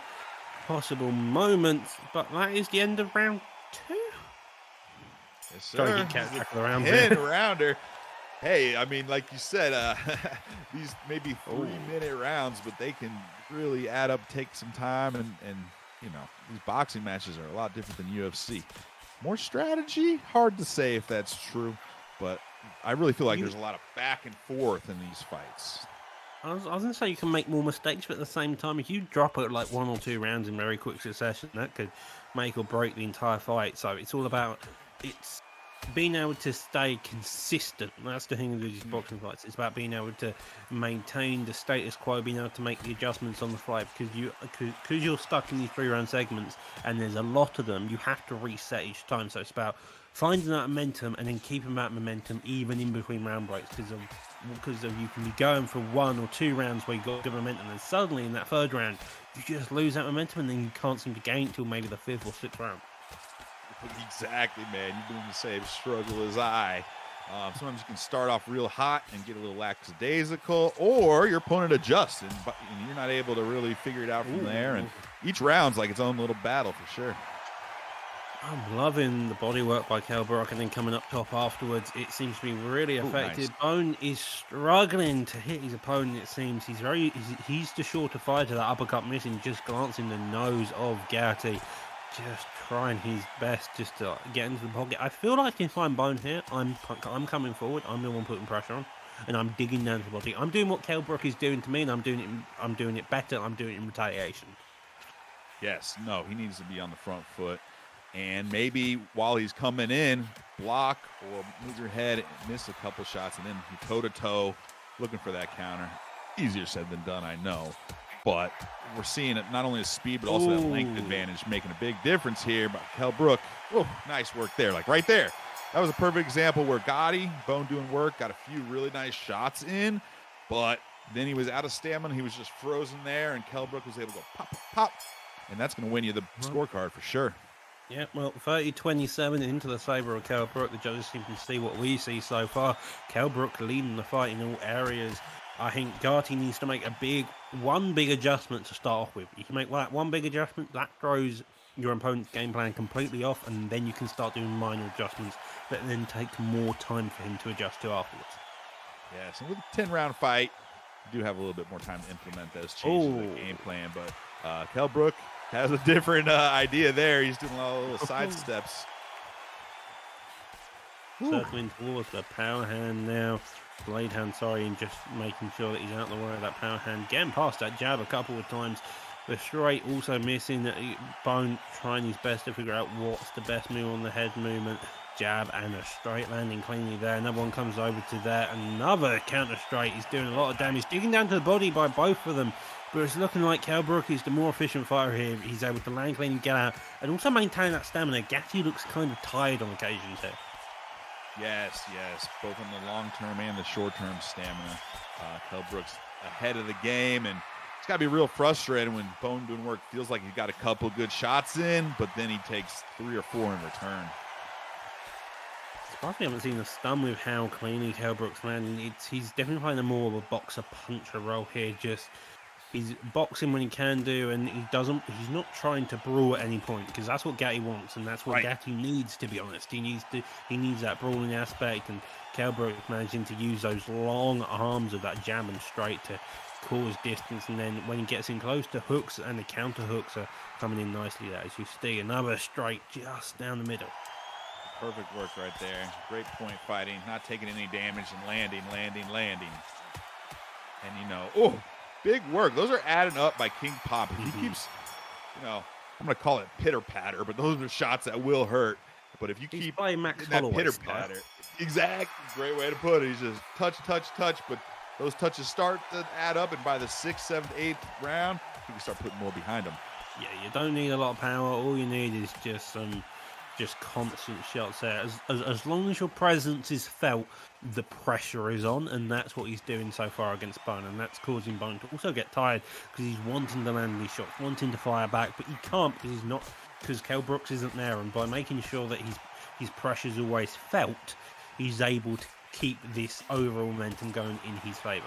possible moments. But that is the end of round 2. Yes, sir. Trying to get track of the round. 10-rounder. Hey, I mean, like you said, these maybe 3-minute rounds, but they can really add up, take some time, and these boxing matches are a lot different than UFC. More strategy? Hard to say if that's true, but I really feel like there's a lot of back and forth in these fights. I was going to say you can make more mistakes, but at the same time, if you drop it like 1 or 2 rounds in very quick succession, that could make or break the entire fight. So it's all about being able to stay consistent. That's the thing with these boxing fights. It's about being able to maintain the status quo, being able to make the adjustments on the fly, because you're stuck in these 3-round segments, and there's a lot of them. You have to reset each time. So it's about finding that momentum and then keeping that momentum even in between round breaks, because of you can be going for 1 or 2 rounds where you got good momentum, and suddenly in that 3rd round you just lose that momentum, and then you can't seem to gain it till maybe the 5th or 6th round. Exactly, man. You're doing the same struggle as I. Sometimes you can start off real hot and get a little lackadaisical, or your opponent adjusts, and you're not able to really figure it out from there. And each round's like its own little battle for sure. I'm loving the body work by Kell Brook, and then coming up top afterwards, it seems to be really Ooh, effective. nice. Bone is struggling to hit his opponent, it seems. He's too short to fire to that uppercut, missing, just glancing the nose of Gatti. Just trying his best just to get into the pocket. I feel like if I'm Bone here, I'm coming forward. I'm the one putting pressure on, and I'm digging down to the body. I'm doing what Kell Brook is doing to me, and I'm doing it better. I'm doing it in retaliation. Yes, no, he needs to be on the front foot. And maybe while he's coming in, block or move your head and miss a couple shots, and then toe-to-toe looking for that counter. Easier said than done, I know. But we're seeing it not only his speed, but also that length advantage making a big difference here. But Kell Brook, oh, nice work there, like right there. That was a perfect example where Gotti, Bone doing work, got a few really nice shots in, but then he was out of stamina. He was just frozen there, and Kell Brook was able to go pop, pop, and that's going to win you the scorecard for sure. Yeah, well, 30-27 into the favour of Kell Brook. The judges seem to see what we see so far. Kell Brook leading the fight in all areas. I think Gatti needs to make one big adjustment to start off with. You can make one big adjustment, that throws your opponent's game plan completely off, and then you can start doing minor adjustments that then take more time for him to adjust to afterwards. Yes, and with a 10-round fight, you do have a little bit more time to implement those changes in the game plan. But Kell Brook has a different idea there. He's doing a lot of little side steps. Circling towards the power hand now. Blade hand, sorry, and just making sure that he's out of the way of that power hand. Getting past that jab a couple of times. The straight also missing. Bone trying his best to figure out what's the best move on the head movement. Jab and a straight landing cleanly there. Another one comes over to there. Another counter straight. He's doing a lot of damage. Digging down to the body by both of them. But it's looking like Kell Brook is the more efficient fighter here. He's able to land clean and get out. And also maintain that stamina. Gatti looks kind of tired on occasions here. Yes, both on the long-term and the short-term stamina. Kell Brook's ahead of the game, and it's got to be real frustrating when Bone doing work feels like he's got a couple good shots in, but then he takes 3 or 4 in return. I haven't seen a stun with how cleanly Kell Brook's landing. He's definitely playing more of a boxer-puncher role here. He's boxing when he can do, and he's not trying to brawl at any point, because that's what Gatti wants, and that's what Gatti needs, to be honest. He needs that brawling aspect, and Kell Brook managing to use those long arms of that jab and straight to cause distance, and then when he gets in close, to hooks and the counter hooks are coming in nicely there, as you see. Another straight just down the middle. Perfect work right there. Great point fighting, not taking any damage, and landing. And big work. Those are added up by King Pop. If he keeps, I'm going to call it pitter-patter, but those are shots that will hurt. But if you keep that pitter-patter, exactly, great way to put it. He's just touch, but those touches start to add up, and by the 6th, 7th, 8th round, you can start putting more behind them. Yeah, you don't need a lot of power. All you need is just constant shots there. As long as your presence is felt, the pressure is on, and that's what he's doing so far against Bone, and that's causing Bone to also get tired, because he's wanting to land these shots, wanting to fire back, but he can't because Kell Brook isn't there, and by making sure that his pressure's always felt, he's able to keep this overall momentum going in his favor.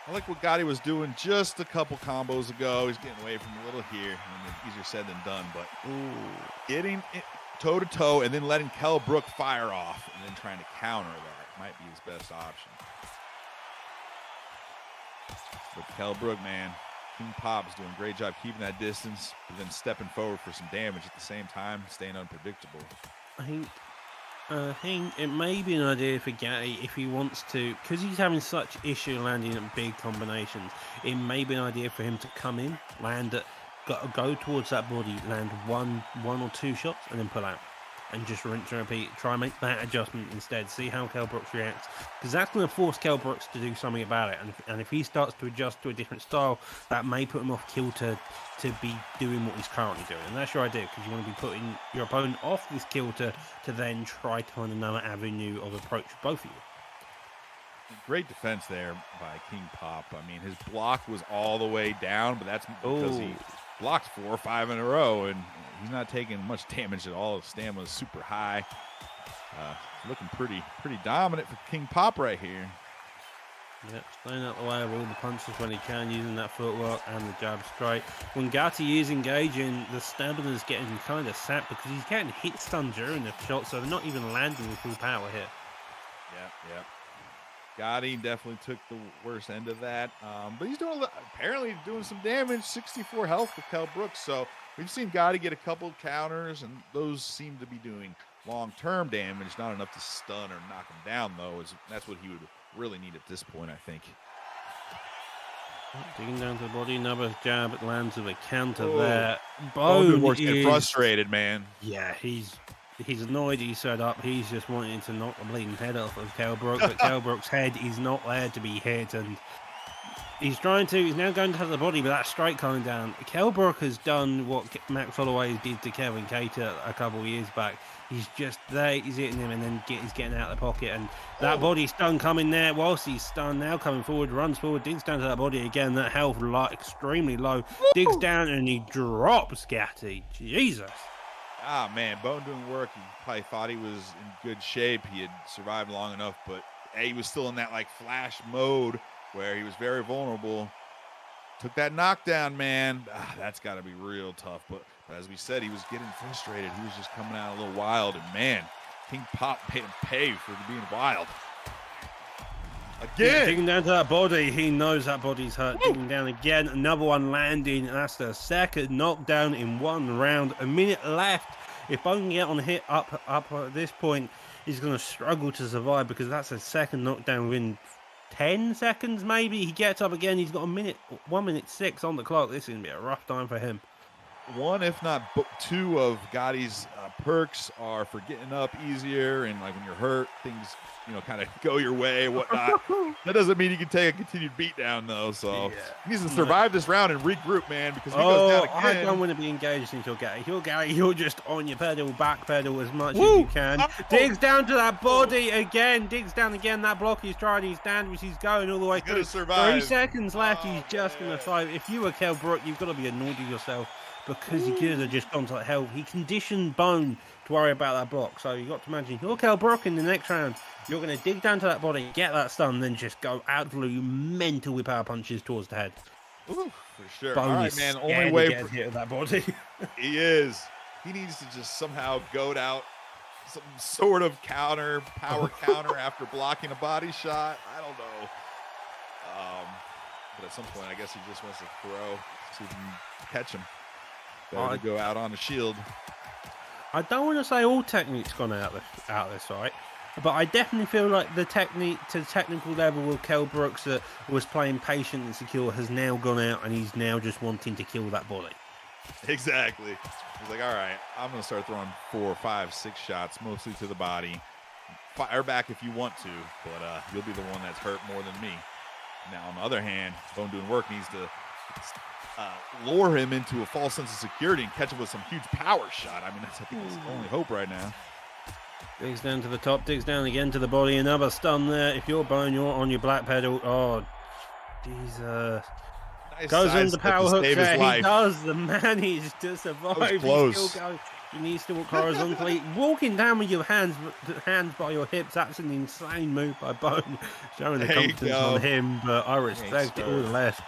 I like what Gotti was doing just a couple combos ago. He's getting away from a little here. Easier said than done, but getting toe-to-toe and then letting Kell Brook fire off and then trying to counter that might be his best option. But Kell Brook, man, King Pop's doing a great job keeping that distance, but then stepping forward for some damage at the same time, staying unpredictable. I think it may be an idea for Gatti if he wants to, because he's having such issue landing at big combinations. It may be an idea for him to come in, go towards that body, land one or two shots, and then pull out, and just rinse and repeat. Try and make that adjustment instead. See how Kell Brook reacts, because that's going to force Kell Brook to do something about it. And if he starts to adjust to a different style, that may put him off kilter to be doing what he's currently doing. And that's your idea, because you want to be putting your opponent off this kilter to then try to find another avenue of approach for both of you. Great defense there by King Pop. I mean, his block was all the way down, but that's because he blocked 4 or 5 in a row, and he's not taking much damage at all. His stamina is super high. Looking pretty dominant for King Pop right here. Yeah, staying out the way of all the punches when he can, using that footwork and the jab straight. When Gatti is engaging, the stamina's getting kind of sapped because he's getting hit stun during the shot, so they're not even landing with full power here. Yeah. Gotti definitely took the worst end of that, but he's apparently doing some damage. 64 health with Kell Brooks, so we've seen Gotti get a couple counters, and those seem to be doing long-term damage, not enough to stun or knock him down, though. That's what he would really need at this point, I think. Digging down to the body, another jab lands with a counter there. Bone is getting frustrated, man. Yeah, he's annoyed. He's set up. He's just wanting to knock the bleeding head off of Kell Brook, but Kell Brook's head is not there to be hit, and he's now going to have the body, but that straight coming down. Kell Brook has done what Max Holloway did to Kevin Cater a couple of years back. He's just there, he's hitting him, and then he's getting out of the pocket, and that body stun coming there whilst he's stunned, now coming forward, runs forward, digs down to that body again, that health extremely low, digs down, and he drops Gatti. Jesus. Ah, man, Bone doing work. He probably thought he was in good shape. He had survived long enough, but he was still in that, flash mode where he was very vulnerable. Took that knockdown, man. That's got to be real tough. But as we said, he was getting frustrated. He was just coming out a little wild. And, man, King Pop made him pay for being wild. Again. Digging down to that body. He knows that body's hurt. Digging down again. Another one landing. That's the second knockdown in one round. A minute left. If Bone can get on hit up at this point, he's going to struggle to survive because that's a second knockdown within 10 seconds maybe. He gets up again. He's got 1 minute 6 on the clock. This is going to be a rough time for him. One, if not two, of Gotti's perks are for getting up easier, and when you're hurt, things kind of go your way, whatnot. That doesn't mean you can take a continued beatdown, though. So he needs to survive this round and regroup, man. Because if he goes down again, I don't want to be engaged until Gatti. You're just on your back pedal as much as you can. Digs down to that body again. Digs down again. That block he's trying. He's damaged. He's going all the way through. 3 seconds left. He's just going to fight. If you were Kell Brook, you've got to be annoyed with yourself. Because he could have just gone to hell. He conditioned Bone to worry about that block. So you've got to imagine, you're Kell Brook in the next round. You're going to dig down to that body, get that stun, then just go absolutely mental with power punches towards the head. Ooh, for sure. Bone all right, man. Only way to get hit with that body. He is. He needs to just somehow goad out some sort of power counter after blocking a body shot. I don't know. But at some point, I guess he just wants to throw so he can catch him. Better to go out on the shield. I don't want to say all technique's gone out this fight, but I definitely feel like the technical level with Kell Brooks that was playing patient and secure has now gone out, and he's now just wanting to kill that body. Exactly. He's like, all right, I'm going to start throwing 4, 5, 6 shots, mostly to the body. Fire back if you want to, but you'll be the one that's hurt more than me. Now, on the other hand, Bone doing work needs to lure him into a false sense of security and catch him with some huge power shot. I mean, I think that's the only hope right now. Digs down to the top, digs down again to the body. Another stun there. If you're Bone, you're on your black pedal. Oh, Jesus. Nice. Goes on the power hook there. He does. The man is to survive. He needs to walk horizontally. Walking down with your hands by your hips, that's an insane move by Bone. Showing the confidence on him, but I respect it all the less.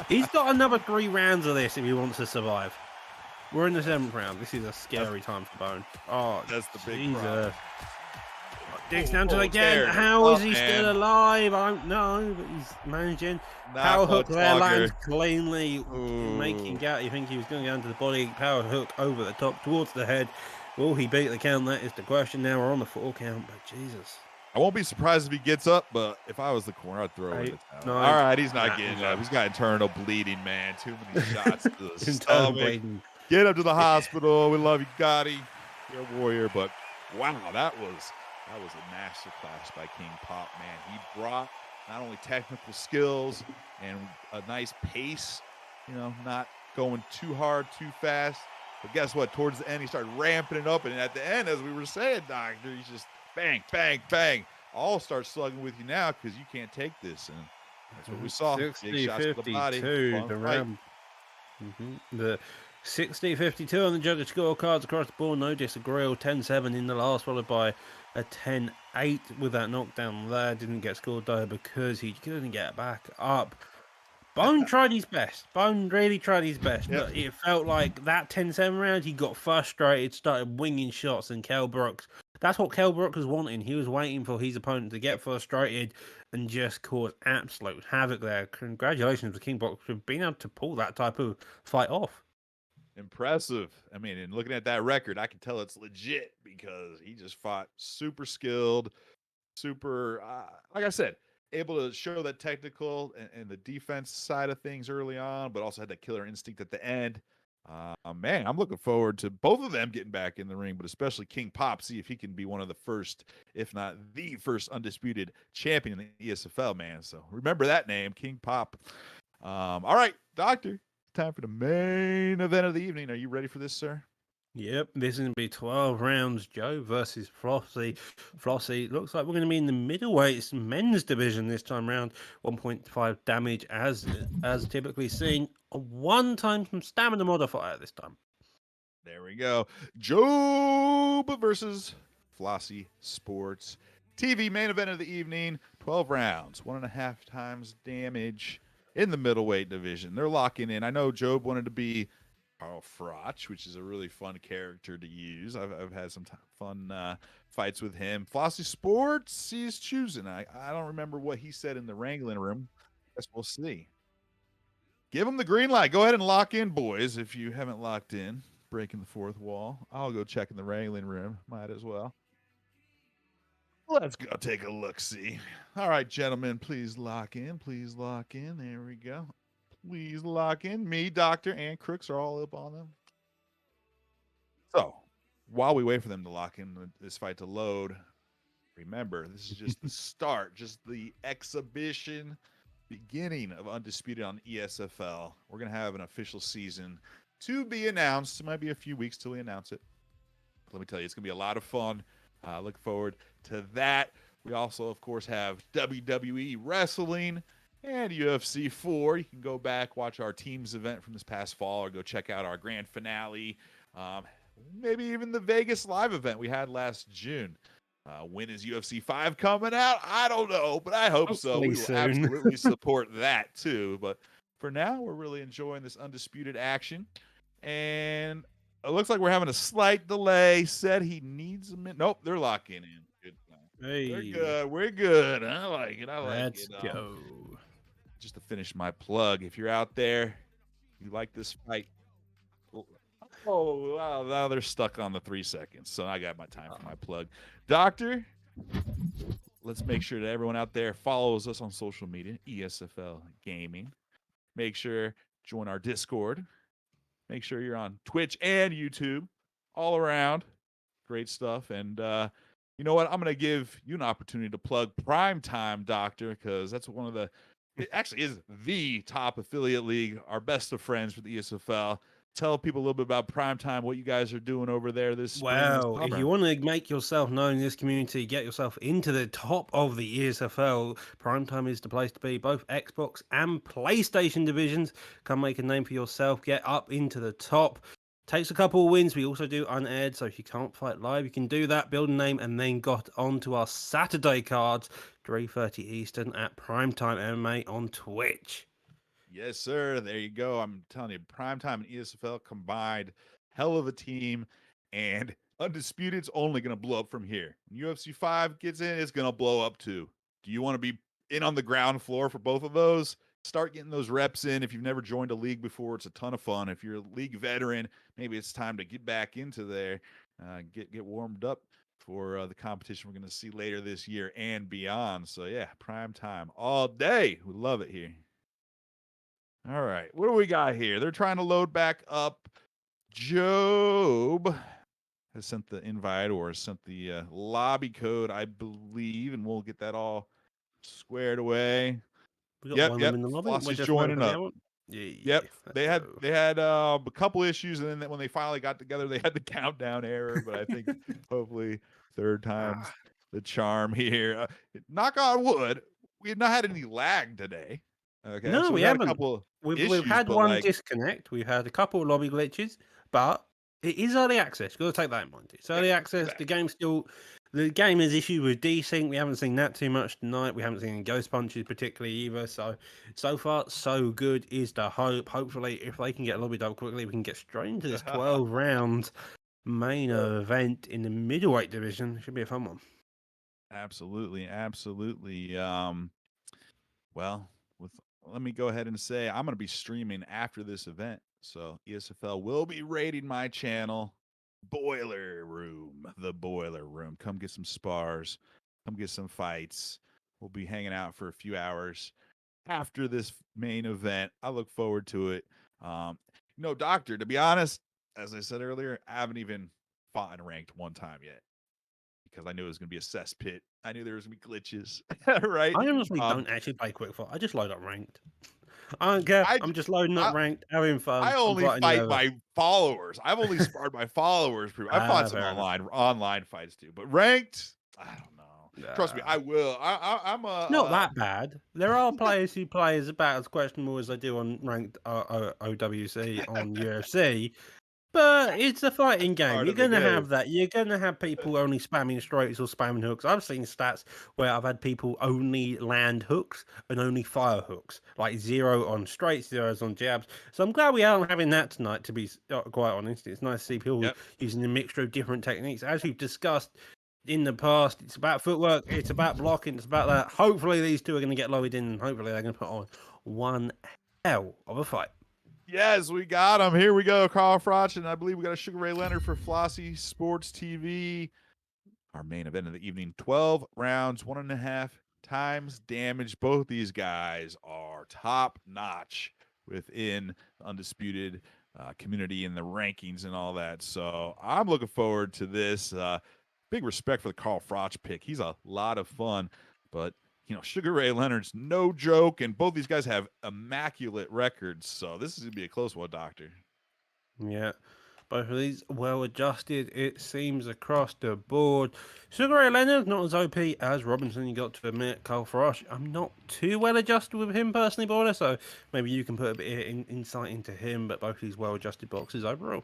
He's got another 3 rounds of this if he wants to survive. We're in the 7th round. This is a scary time for Bone. Oh, that's the big problem. Digs down to it again. How is he still alive? I don't know, but he's managing. Power hook there lands cleanly, making Gatti think he was going down to the body. Power hook over the top towards the head. Will he beat the count? That is the question. Now we're on the 4 count, but Jesus. I won't be surprised if he gets up, but if I was the corner, I'd throw it. No, all right, he's not getting up. He's got internal bleeding, man. Too many shots to the stomach. Get up to the hospital. We love you, Gotti. You're a warrior, but wow, that was a masterclass by King Pop, man. He brought not only technical skills and a nice pace, not going too hard, too fast. But guess what? Towards the end, he started ramping it up, and at the end, as we were saying, Doctor, he's just bang, bang, bang. All start slugging with you now because you can't take this. And that's what we saw. 60-52, the round. The 60-52 on the judges' scorecards across the board. No disagreeal. 10-7 in the last, followed by a 10-8 with that knockdown there. Didn't get scored though because he couldn't get back up. Bone tried his best. Bone really tried his best, Yep. but it felt like that 10-7 round, he got frustrated, started winging shots, and Kell Brooks. That's what Kell Brooks was wanting. He was waiting for his opponent to get frustrated and just cause absolute havoc there. Congratulations to King Brooks for being able to pull that type of fight off. Impressive. I mean, and looking at that record, I can tell it's legit because he just fought super skilled, super, like I said, able to show that technical and the defense side of things early on, but also had that killer instinct at the end. Man, I'm looking forward to both of them getting back in the ring, but especially King Pop, see if he can be one of the first, if not the first undisputed champion in the ESFL, man. So remember that name, King Pop. All right, Doctor, time for the main event of the evening. Are you ready for this, sir? Yep, this is going to be 12 rounds. Joe versus Flossie. Flossie looks like we're going to be in the middleweights men's division this time round. 1.5 damage as typically seen. A one-time stamina modifier this time. There we go. Job versus Flossie Sports TV main event of the evening. 12 rounds, 1.5 times damage in the middleweight division. They're locking in. I know Job wanted to be Carl Froch, which is a really fun character to use. I've had some fun fights with him. Flossie Sports, he's choosing. I don't remember what he said in the wrangling room. Guess we'll see. Give him the green light. Go ahead and lock in, boys, if you haven't locked in. Breaking the fourth wall. I'll go check in the wrangling room. Might as well. Let's go take a look-see. All right, gentlemen, please lock in. Please lock in. There we go. Please lock in. Me, Doctor, and Crooks are all up on them. So, while we wait for them to lock in this fight to load, remember, this is just the start, just the exhibition beginning of Undisputed on ESFL. We're going to have an official season to be announced. It might be a few weeks till we announce it. But let me tell you, it's going to be a lot of fun. Look forward to that. We also, of course, have WWE Wrestling and UFC 4. You can go back, watch our teams event from this past fall, or go check out our grand finale. Maybe even the Vegas live event we had last June. When is UFC 5 coming out? I don't know, but I hope so. We will soon. absolutely support that too. But for now, we're really enjoying this undisputed action. And it looks like we're having a slight delay. Said he needs a minute. Nope, they're locking in. Good. Hey, We're good. We're good. I like it. let's go. Just to finish my plug, if you're out there, you like this fight. Oh, wow. Now they're stuck on the 3 seconds. So I got my time for my plug. Doctor, let's make sure that everyone out there follows us on social media, ESFL Gaming. Make sure join our Discord. Make sure you're on Twitch and YouTube. All around. Great stuff. And you know what? I'm going to give you an opportunity to plug Primetime, Doctor, because that's one of the, it actually is the top affiliate league, our best of friends for the ESFL. Tell people a little bit about Primetime, what you guys are doing over there this spring. Well, if you want to make yourself known in this community, get yourself into the top of the ESFL, Primetime is the place to be. Both Xbox and PlayStation divisions. Come make a name for yourself. Get up into the top. Takes a couple of wins. We also do unaired, so if you can't fight live, you can do that, build a name, and then got onto our Saturday cards, 3:30 Eastern at Primetime MMA on Twitch. Yes, sir. There you go. I'm telling you, Primetime and ESFL combined, hell of a team, and Undisputed's only going to blow up from here. When UFC 5 gets in, it's going to blow up too. Do you want to be in on the ground floor for both of those? Start getting those reps in. If you've never joined a league before, it's a ton of fun. If you're a league veteran, maybe it's time to get back into there, get warmed up for the competition we're going to see later this year and beyond. So yeah, Primetime all day. We love it here. All right. What do we got here? They're trying to load back up. Job has sent the invite or sent the lobby code, I believe, and we'll get that all squared away. We got one of them in the lobby. Flossie's joining up. Yeah, Yep. They had a couple issues, and then when they finally got together, they had the countdown error. But I think hopefully third time's the charm here. Knock on wood, we had not had any lag today. Okay. No, so we haven't. Had a couple We've issues, had but one disconnect. We've had a couple of lobby glitches, but It is early access. You've got to take that in mind. It's early access. Exactly. The game is issued with desync. We haven't seen that too much tonight. We haven't seen any ghost punches particularly either. So far, so good is the hope. Hopefully, if they can get lobbied up quickly, we can get straight into this 12 round main event in the middleweight division. It should be a fun one. Absolutely, absolutely. Well, let me go ahead and say I'm going to be streaming after this event. So ESFL will be raiding my channel, Boiler Room, the Boiler Room. Come get some spars, come get some fights. We'll be hanging out for a few hours after this main event. I look forward to it. Doctor, to be honest, as I said earlier, I haven't even fought in ranked one time yet because I knew it was going to be a cesspit. I knew there was going to be glitches, right? I honestly don't actually play quick fight. I just load up ranked. I don't care. I'm just loading up I, ranked, having fun. I only fight my followers. I've only sparred my followers. I've fought some online fights too, but ranked, I don't know. Trust me, I will. I'm not that bad. There are players who play as about as questionable as they do on ranked OWC on UFC. But it's a fighting game. You're going to have that. You're going to have people only spamming straights or spamming hooks. I've seen stats where I've had people only land hooks and only fire hooks, like 0 on straights, 0s on jabs. So I'm glad we aren't having that tonight, to be quite honest. It's nice to see people using a mixture of different techniques. As we've discussed in the past, it's about footwork, it's about blocking, it's about that. Hopefully these two are going to get lowered in, and hopefully they're going to put on one hell of a fight. Yes, we got him. Here we go, Carl Froch, and I believe we got a Sugar Ray Leonard for Flossie Sports TV. Our main event of the evening, 12 rounds, 1.5 times damage. Both these guys are top notch within the Undisputed community and the rankings and all that. So I'm looking forward to this. Big respect for the Carl Froch pick. He's a lot of fun, but Sugar Ray Leonard's no joke, and both these guys have immaculate records, so this is going to be a close one, Doctor. Yeah, both of these well-adjusted, it seems, across the board. Sugar Ray Leonard, not as OP as Robinson, you got to admit. Carl Froch, I'm not too well-adjusted with him personally, Border, so maybe you can put a bit of insight into him, but both these well-adjusted boxes overall.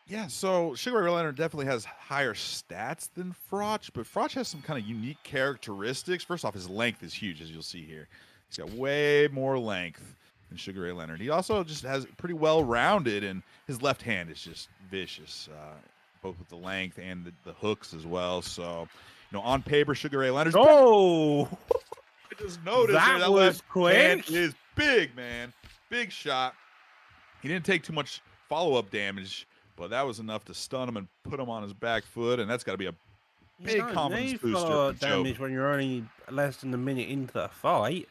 Yeah, so Sugar Ray Leonard definitely has higher stats than Froch, but Froch has some kind of unique characteristics. First off, his length is huge, as you'll see here. He's got way more length than Sugar Ray Leonard. He also just has pretty well-rounded, and his left hand is just vicious, both with the length and the hooks as well. So, on paper, Sugar Ray Leonard's I just noticed that was quick. Hand is big, man. Big shot. He didn't take too much follow-up damage, but that was enough to stun him and put him on his back foot, and that's got to be a big confidence booster. Damage when you're only less than a minute into the fight.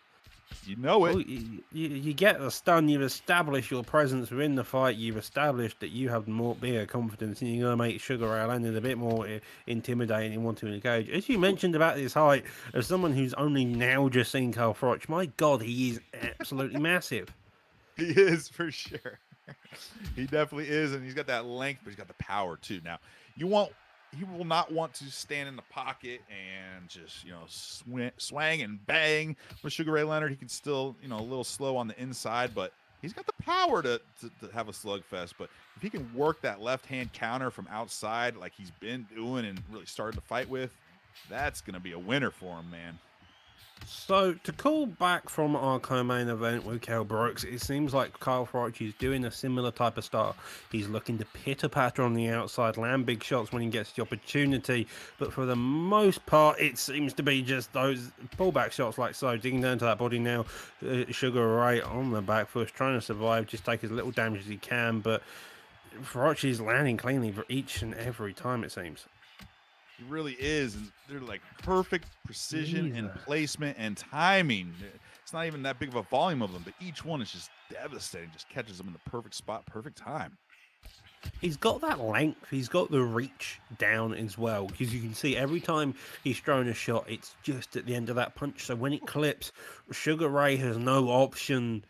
You know it. Well, you get the stun. You've established your presence within the fight. You've established that you have more bigger confidence, and you're going to make Sugar Ray Leonard a bit more intimidating and want to engage. As you mentioned about this height, as someone who's only now just seen Carl Froch, my God, he is absolutely massive. He is, for sure. He definitely is, and he's got that length, but he's got the power too. Now, he will not want to stand in the pocket and just swang and bang with Sugar Ray Leonard. He can still a little slow on the inside, but he's got the power to have a slugfest. But if he can work that left hand counter from outside like he's been doing and really started to fight with, that's gonna be a winner for him, man. So, to call back from our co-main event with Kell Brooks, it seems like Carl Froch is doing a similar type of style. He's looking to pitter-patter on the outside, land big shots when he gets the opportunity, but for the most part, it seems to be just those pullback shots like so, digging down to that body now. Sugar Ray on the back foot, trying to survive, just take as little damage as he can, but Froch is landing cleanly for each and every time, it seems. He really is, and they're like perfect precision and placement and timing. It's not even that big of a volume of them, but each one is just devastating. Just catches them in the perfect spot, perfect time. He's got that length. He's got the reach down as well, because you can see every time he's throwing a shot, it's just at the end of that punch. So when it clips, Sugar Ray has no option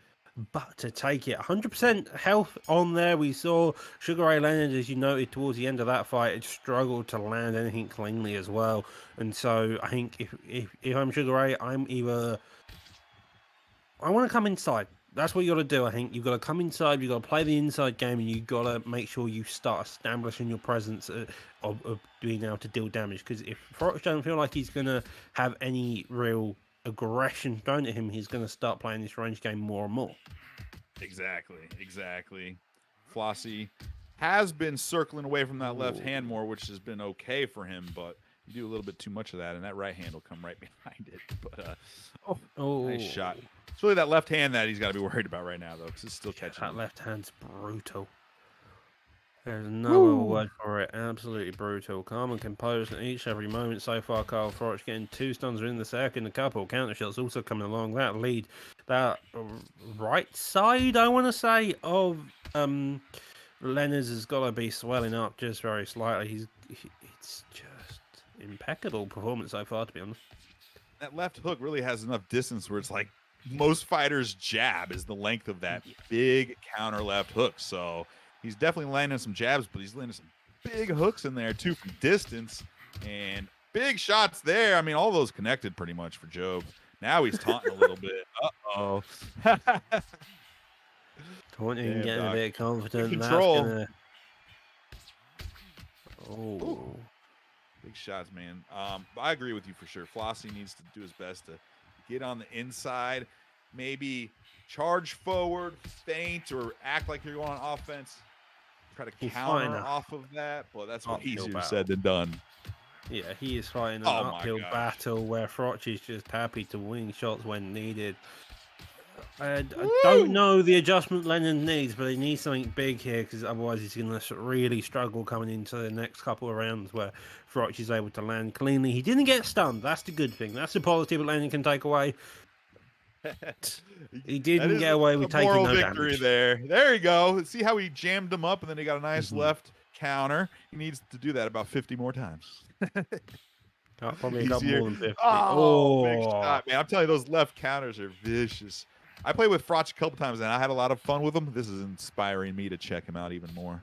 but to take it. 100% health on there. We saw Sugar Ray Leonard, as you noted, towards the end of that fight, had struggled to land anything cleanly as well. And so I think if I'm Sugar Ray, I want to come inside. That's what you got to do. I think you've got to come inside. You've got to play the inside game, and you've got to make sure you start establishing your presence of being able to deal damage. Because if Froch don't feel like he's going to have any real aggression thrown at him, he's going to start playing this range game more and more. Exactly. Flossie has been circling away from that left hand more, which has been okay for him, but you do a little bit too much of that, and that right hand will come right behind it. But nice shot. It's really that left hand that he's got to be worried about right now, though, because it's still catching that him. left hand's brutal. There's no other word for it. Absolutely brutal. Calm and composed at each every moment so far. Kyle Froch getting 2 stuns in the second. A couple counter shots also coming along. That lead, that right side, I want to say, of Leonard's has got to be swelling up just very slightly. It's just impeccable performance so far, to be honest. That left hook really has enough distance where it's like most fighters' jab is the length of that big counter left hook. So he's definitely landing some jabs, but he's landing some big hooks in there too from distance and big shots there. I mean, all those connected pretty much for Job. Now he's taunting a little bit. Uh-oh. Taunting and getting a bit confident. Control. That's gonna... Big shots, man. I agree with you for sure. Flossie needs to do his best to get on the inside, maybe charge forward, feint, or act like you're going on offense. Try to counter off of that, but that's what easier said than done. Yeah, he is fighting an uphill battle where Froch is just happy to wing shots when needed. I don't know the adjustment Lennon needs, but he needs something big here because otherwise he's going to really struggle coming into the next couple of rounds where Froch is able to land cleanly. He didn't get stunned. That's the good thing. That's the positive Lennon can take away. He didn't get away with taking no damage. There you go. See how he jammed him up and then he got a nice left counter. He needs to do that about 50 more times. Probably a couple more than 50. Big shot, man. I'm telling you, those left counters are vicious. I played with Froch a couple times, and I had a lot of fun with him. This is inspiring me to check him out even more.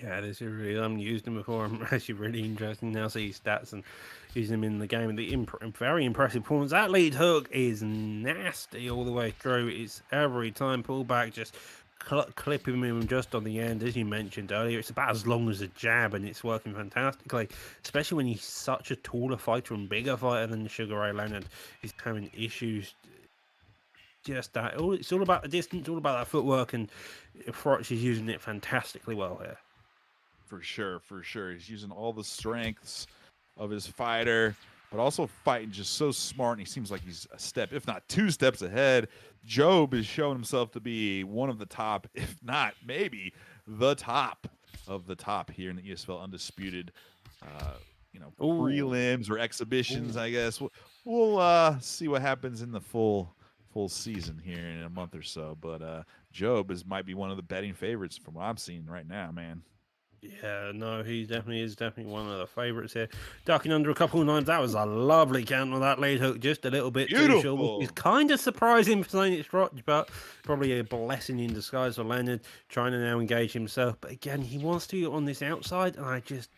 Yeah, this is really. I haven't used him before. I'm actually really interested now. See his stats and using him in the game. The very impressive performance. That lead hook is nasty all the way through. It's every time pullback, just clipping him just on the end, as you mentioned earlier. It's about as long as a jab, and it's working fantastically, especially when he's such a taller fighter and bigger fighter than Sugar Ray Leonard. He's having issues. Just that. It's all about the distance, all about that footwork, and Froch is using it fantastically well here. For sure. He's using all the strengths of his fighter, but also fighting just so smart, and he seems like he's a step, if not 2 steps ahead. Job is showing himself to be one of the top, if not maybe the top of the top here in the ESFL Undisputed, prelims or exhibitions, I guess. We'll see what happens in the full season here in a month or so, but Job might be one of the betting favorites from what I'm seeing right now, man. Yeah, no, he definitely is one of the favorites here. Ducking under a couple of knives. That was a lovely counter with that lead hook, just a little bit too short. It's kind of surprising for saying it's Froch, but probably a blessing in disguise for Leonard, trying to now engage himself. But again, he wants to get on this outside, and I just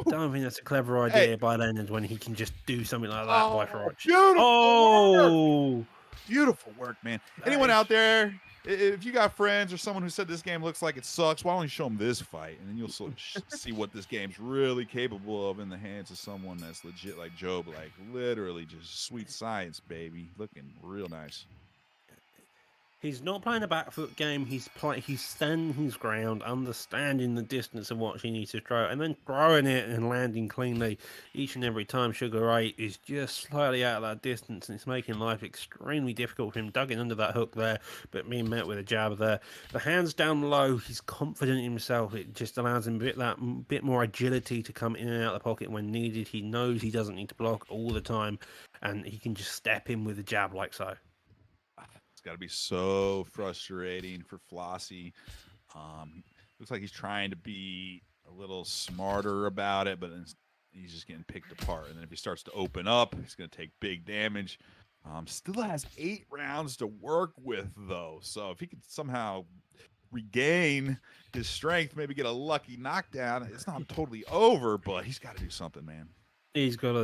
don't think that's a clever idea by Leonard when he can just do something like that by Froch. Beautiful work, man. Anyone out there, if you got friends or someone who said this game looks like it sucks, why don't you show them this fight, and then you'll sort of see what this game's really capable of in the hands of someone that's legit like Job, like literally just sweet science, baby, looking real nice. He's not playing a back foot game. He's standing his ground, understanding the distance of what he needs to throw, and then throwing it and landing cleanly each and every time. Sugar Ray is just slightly out of that distance, and it's making life extremely difficult for him. Dugging under that hook there, but being met with a jab there. The hands down low. He's confident in himself. It just allows him a bit more agility to come in and out of the pocket when needed. He knows he doesn't need to block all the time, and he can just step in with a jab like so. Got to be so frustrating for Flossie. Looks like he's trying to be a little smarter about it, but he's just getting picked apart. And then if he starts to open up, he's going to take big damage. Still has 8 rounds to work with, though. So if he could somehow regain his strength, maybe get a lucky knockdown, it's not totally over, but he's got to do something, man. He's got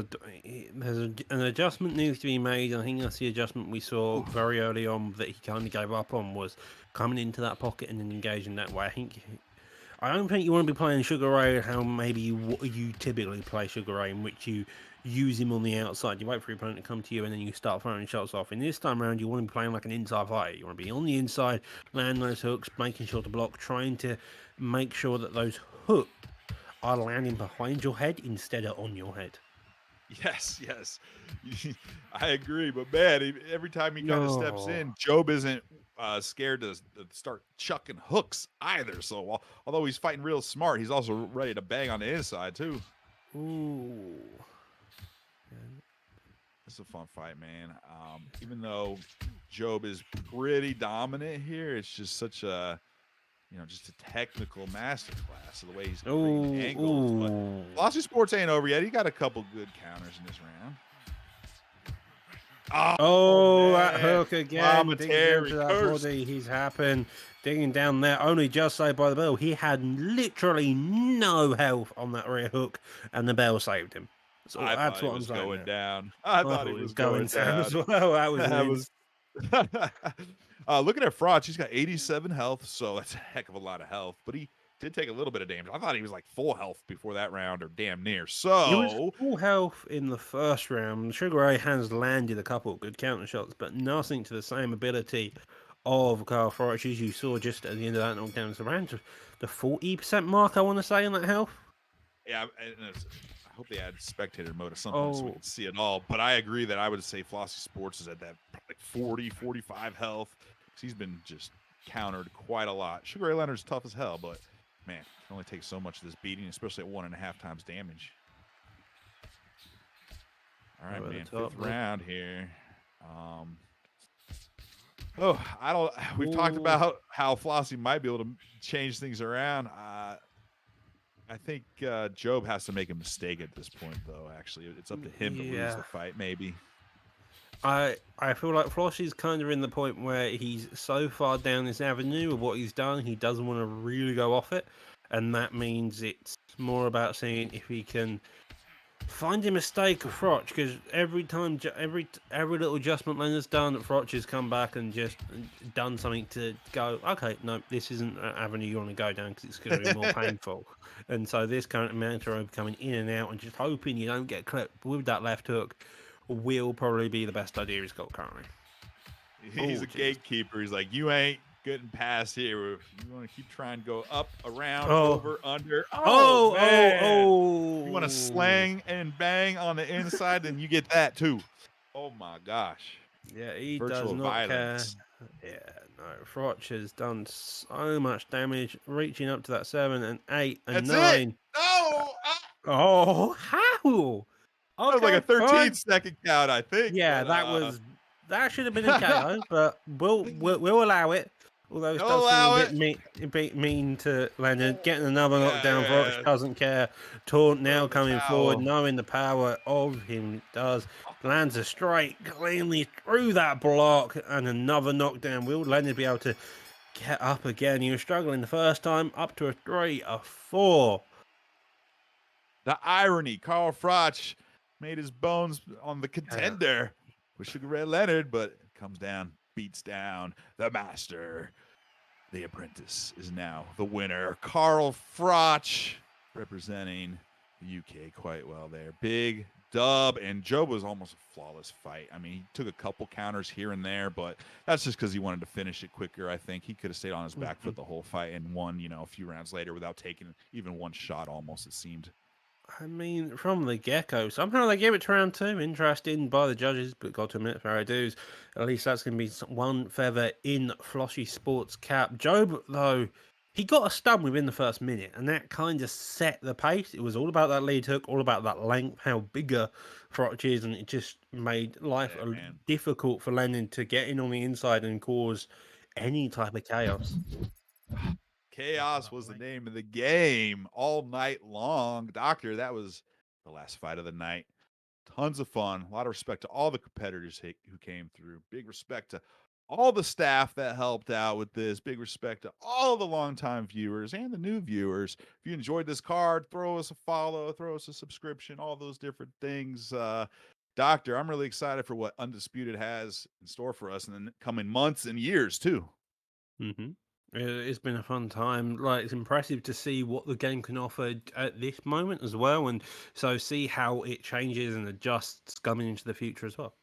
an adjustment needs to be made. I think that's the adjustment we saw Oof. very early on that he kind of gave up on, was coming into that pocket and then engaging that way. I don't think you want to be playing Sugar Ray how maybe you typically play Sugar Ray, in which you use him on the outside. You wait for your opponent to come to you and then you start throwing shots off. In this time around, you want to be playing like an inside fighter. You want to be on the inside, land those hooks, making sure to block, trying to make sure that those hooks are landing behind your head instead of on your head. Yes, yes, I agree. But man, every time he kind of steps in, Job isn't scared to start chucking hooks either. So although he's fighting real smart, he's also ready to bang on the inside too. Ooh. It's a fun fight, man. Even though Job is pretty dominant here, it's just such a just a technical masterclass of the way he's creating angles. But Flossie Sports ain't over yet. He got a couple good counters in this round. Oh, that hook again. Digging into that body. He's happened. Digging down there. Only just saved by the bell. He had literally no health on that rear hook, and the bell saved him. So that's what I'm saying. Going down. I thought he was going down as well. That was looking at Frotch, he's got 87 health, so that's a heck of a lot of health. But he did take a little bit of damage. I thought he was like full health before that round, or damn near. So he was full health in the first round. Sugar Ray has landed a couple of good counter shots, but nothing to the same ability of Carl Frotch as you saw just at the end of that knockdown. It's around the 40% mark, I want to say, in that health. Yeah, I hope they add spectator mode or something so we can see it all. But I agree that I would say Flossie Sports is at that like 40, 45 health. He's been just countered quite a lot. Sugar Ray Leonard's tough as hell, but man, can only take so much of this beating, especially at 1.5 times damage. All right, man. Fifth round here. We've talked about how Flossie might be able to change things around. I think Job has to make a mistake at this point, though. Actually, it's up to him to lose the fight, maybe. I feel like Flossie's kind of in the point where he's so far down this avenue of what he's done, he doesn't want to really go off it, and that means it's more about seeing if he can find a mistake of Frotch, because every little adjustment Leonard's done, Frotch has come back and just done something to go, okay, no, this isn't an avenue you want to go down because it's going to be more painful. And so this current Mantaro coming in and out and just hoping you don't get clipped with that left hook will probably be the best idea he's got currently. He's a gatekeeper. He's like, you ain't getting past here. You want to keep trying to go up, around, over, under. You want to slang and bang on the inside, then you get that too. Oh my gosh. Yeah, he does not care. Yeah, no, Frotch has done so much damage, reaching up to that 7 and 8 and That's 9. It. No! Oh, how? That was like a 13-second count, I think. Yeah, but, that should have been a KO, but we'll allow it. Although it does seem a bit mean to Leonard. Getting another knockdown, Frotch doesn't care. Taunt now coming forward, knowing the power of him does. Lands a straight cleanly through that block, and another knockdown. Will Leonard be able to get up again? He was struggling the first time, up to a 3, a 4. The irony, Carl Frotch made his bones on the contender with Sugar Ray Leonard, but comes down, beats down the master. The apprentice is now the winner. Carl Frotch representing the UK quite well there. Big dub, and Job was almost a flawless fight. I mean, he took a couple counters here and there, but that's just because he wanted to finish it quicker. I think he could have stayed on his back foot the whole fight and won, a few rounds later without taking even one shot almost, it seemed. I mean, from the get-go, somehow they gave it to round 2. Interesting by the judges, but got to admit, fair dues. At least that's going to be one feather in Flossie Sports' cap. Job, though, he got a stun within the first minute, and that kind of set the pace. It was all about that lead hook, all about that length, how bigger Frotch is, and it just made life difficult for Lennon to get in on the inside and cause any type of chaos. Chaos was the name of the game all night long. Doctor, that was the last fight of the night. Tons of fun. A lot of respect to all the competitors who came through. Big respect to all the staff that helped out with this. Big respect to all the longtime viewers and the new viewers. If you enjoyed this card, throw us a follow, throw us a subscription, all those different things. Doctor, I'm really excited for what Undisputed has in store for us in the coming months and years, too. Mm-hmm. It's been a fun time. Like, it's impressive to see what the game can offer at this moment as well, and so see how it changes and adjusts coming into the future as well.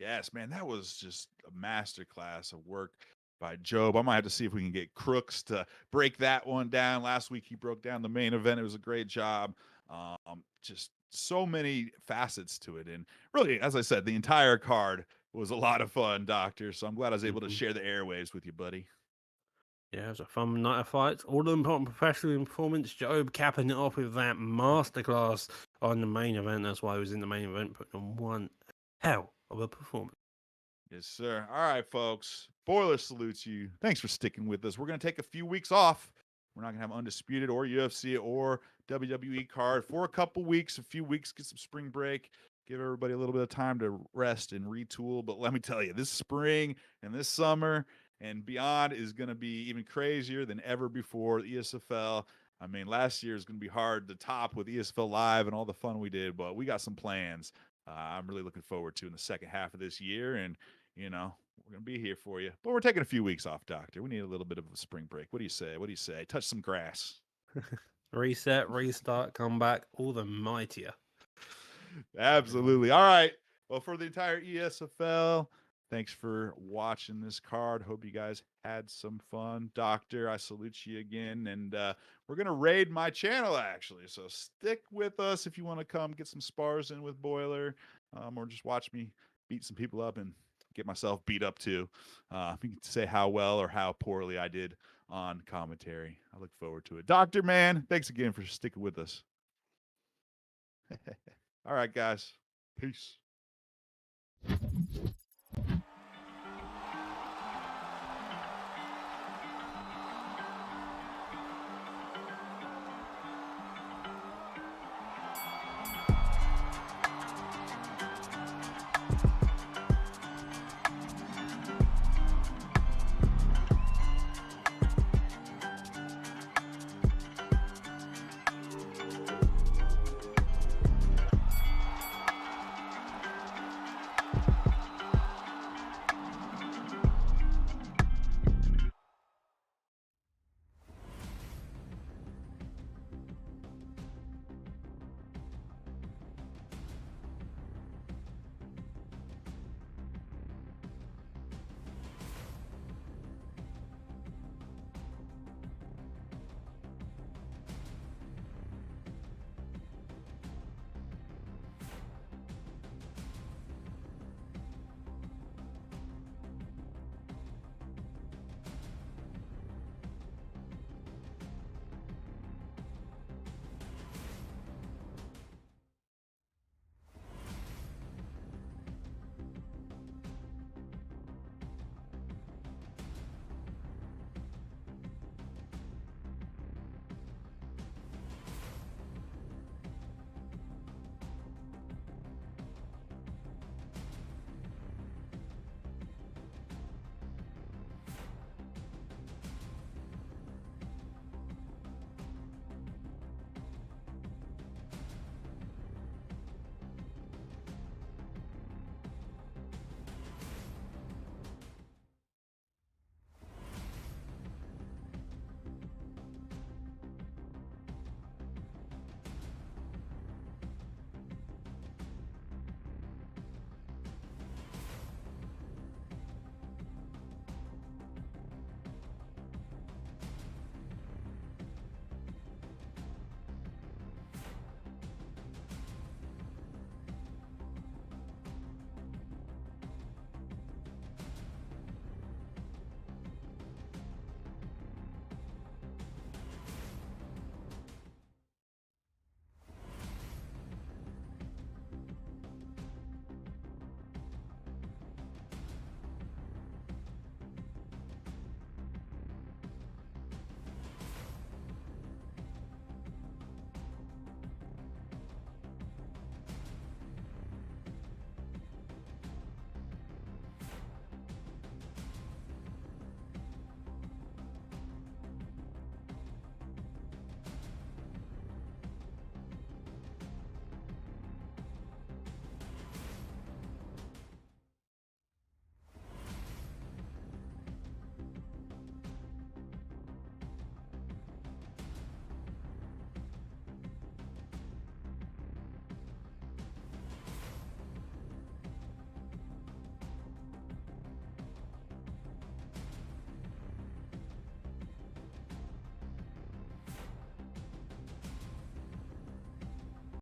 Yes, man, that was just a masterclass of work by Job. I might have to see if we can get Crooks to break that one down. Last week he broke down the main event. It was a great job. Just so many facets to it, and really, as I said, the entire card was a lot of fun, Doctor. So I'm glad I was able to Mhm. share the airwaves with you, buddy. Yeah, it was a fun night of fights. All the important professional performance. Job capping it off with that masterclass on the main event. That's why he was in the main event, putting on one hell of a performance. Yes, sir. All right, folks. Boiler salutes you. Thanks for sticking with us. We're going to take a few weeks off. We're not going to have Undisputed or UFC or WWE card for a couple weeks, a few weeks, get some spring break, give everybody a little bit of time to rest and retool. But let me tell you, this spring and this summer and beyond is going to be even crazier than ever before. The ESFL. I mean, last year is going to be hard to top with ESFL Live and all the fun we did, but we got some plans I'm really looking forward to in the second half of this year. And we're going to be here for you. But we're taking a few weeks off, Doctor. We need a little bit of a spring break. What do you say? What do you say? Touch some grass. Reset, restart, come back, all the mightier. Absolutely. All right. Well, for the entire ESFL, thanks for watching this card. Hope you guys had some fun. Doctor, I salute you again. And we're going to raid my channel, actually. So stick with us if you want to come get some spars in with Boiler or just watch me beat some people up and get myself beat up too. You can say how well or how poorly I did on commentary. I look forward to it. Doctor, man, thanks again for sticking with us. All right, guys. Peace.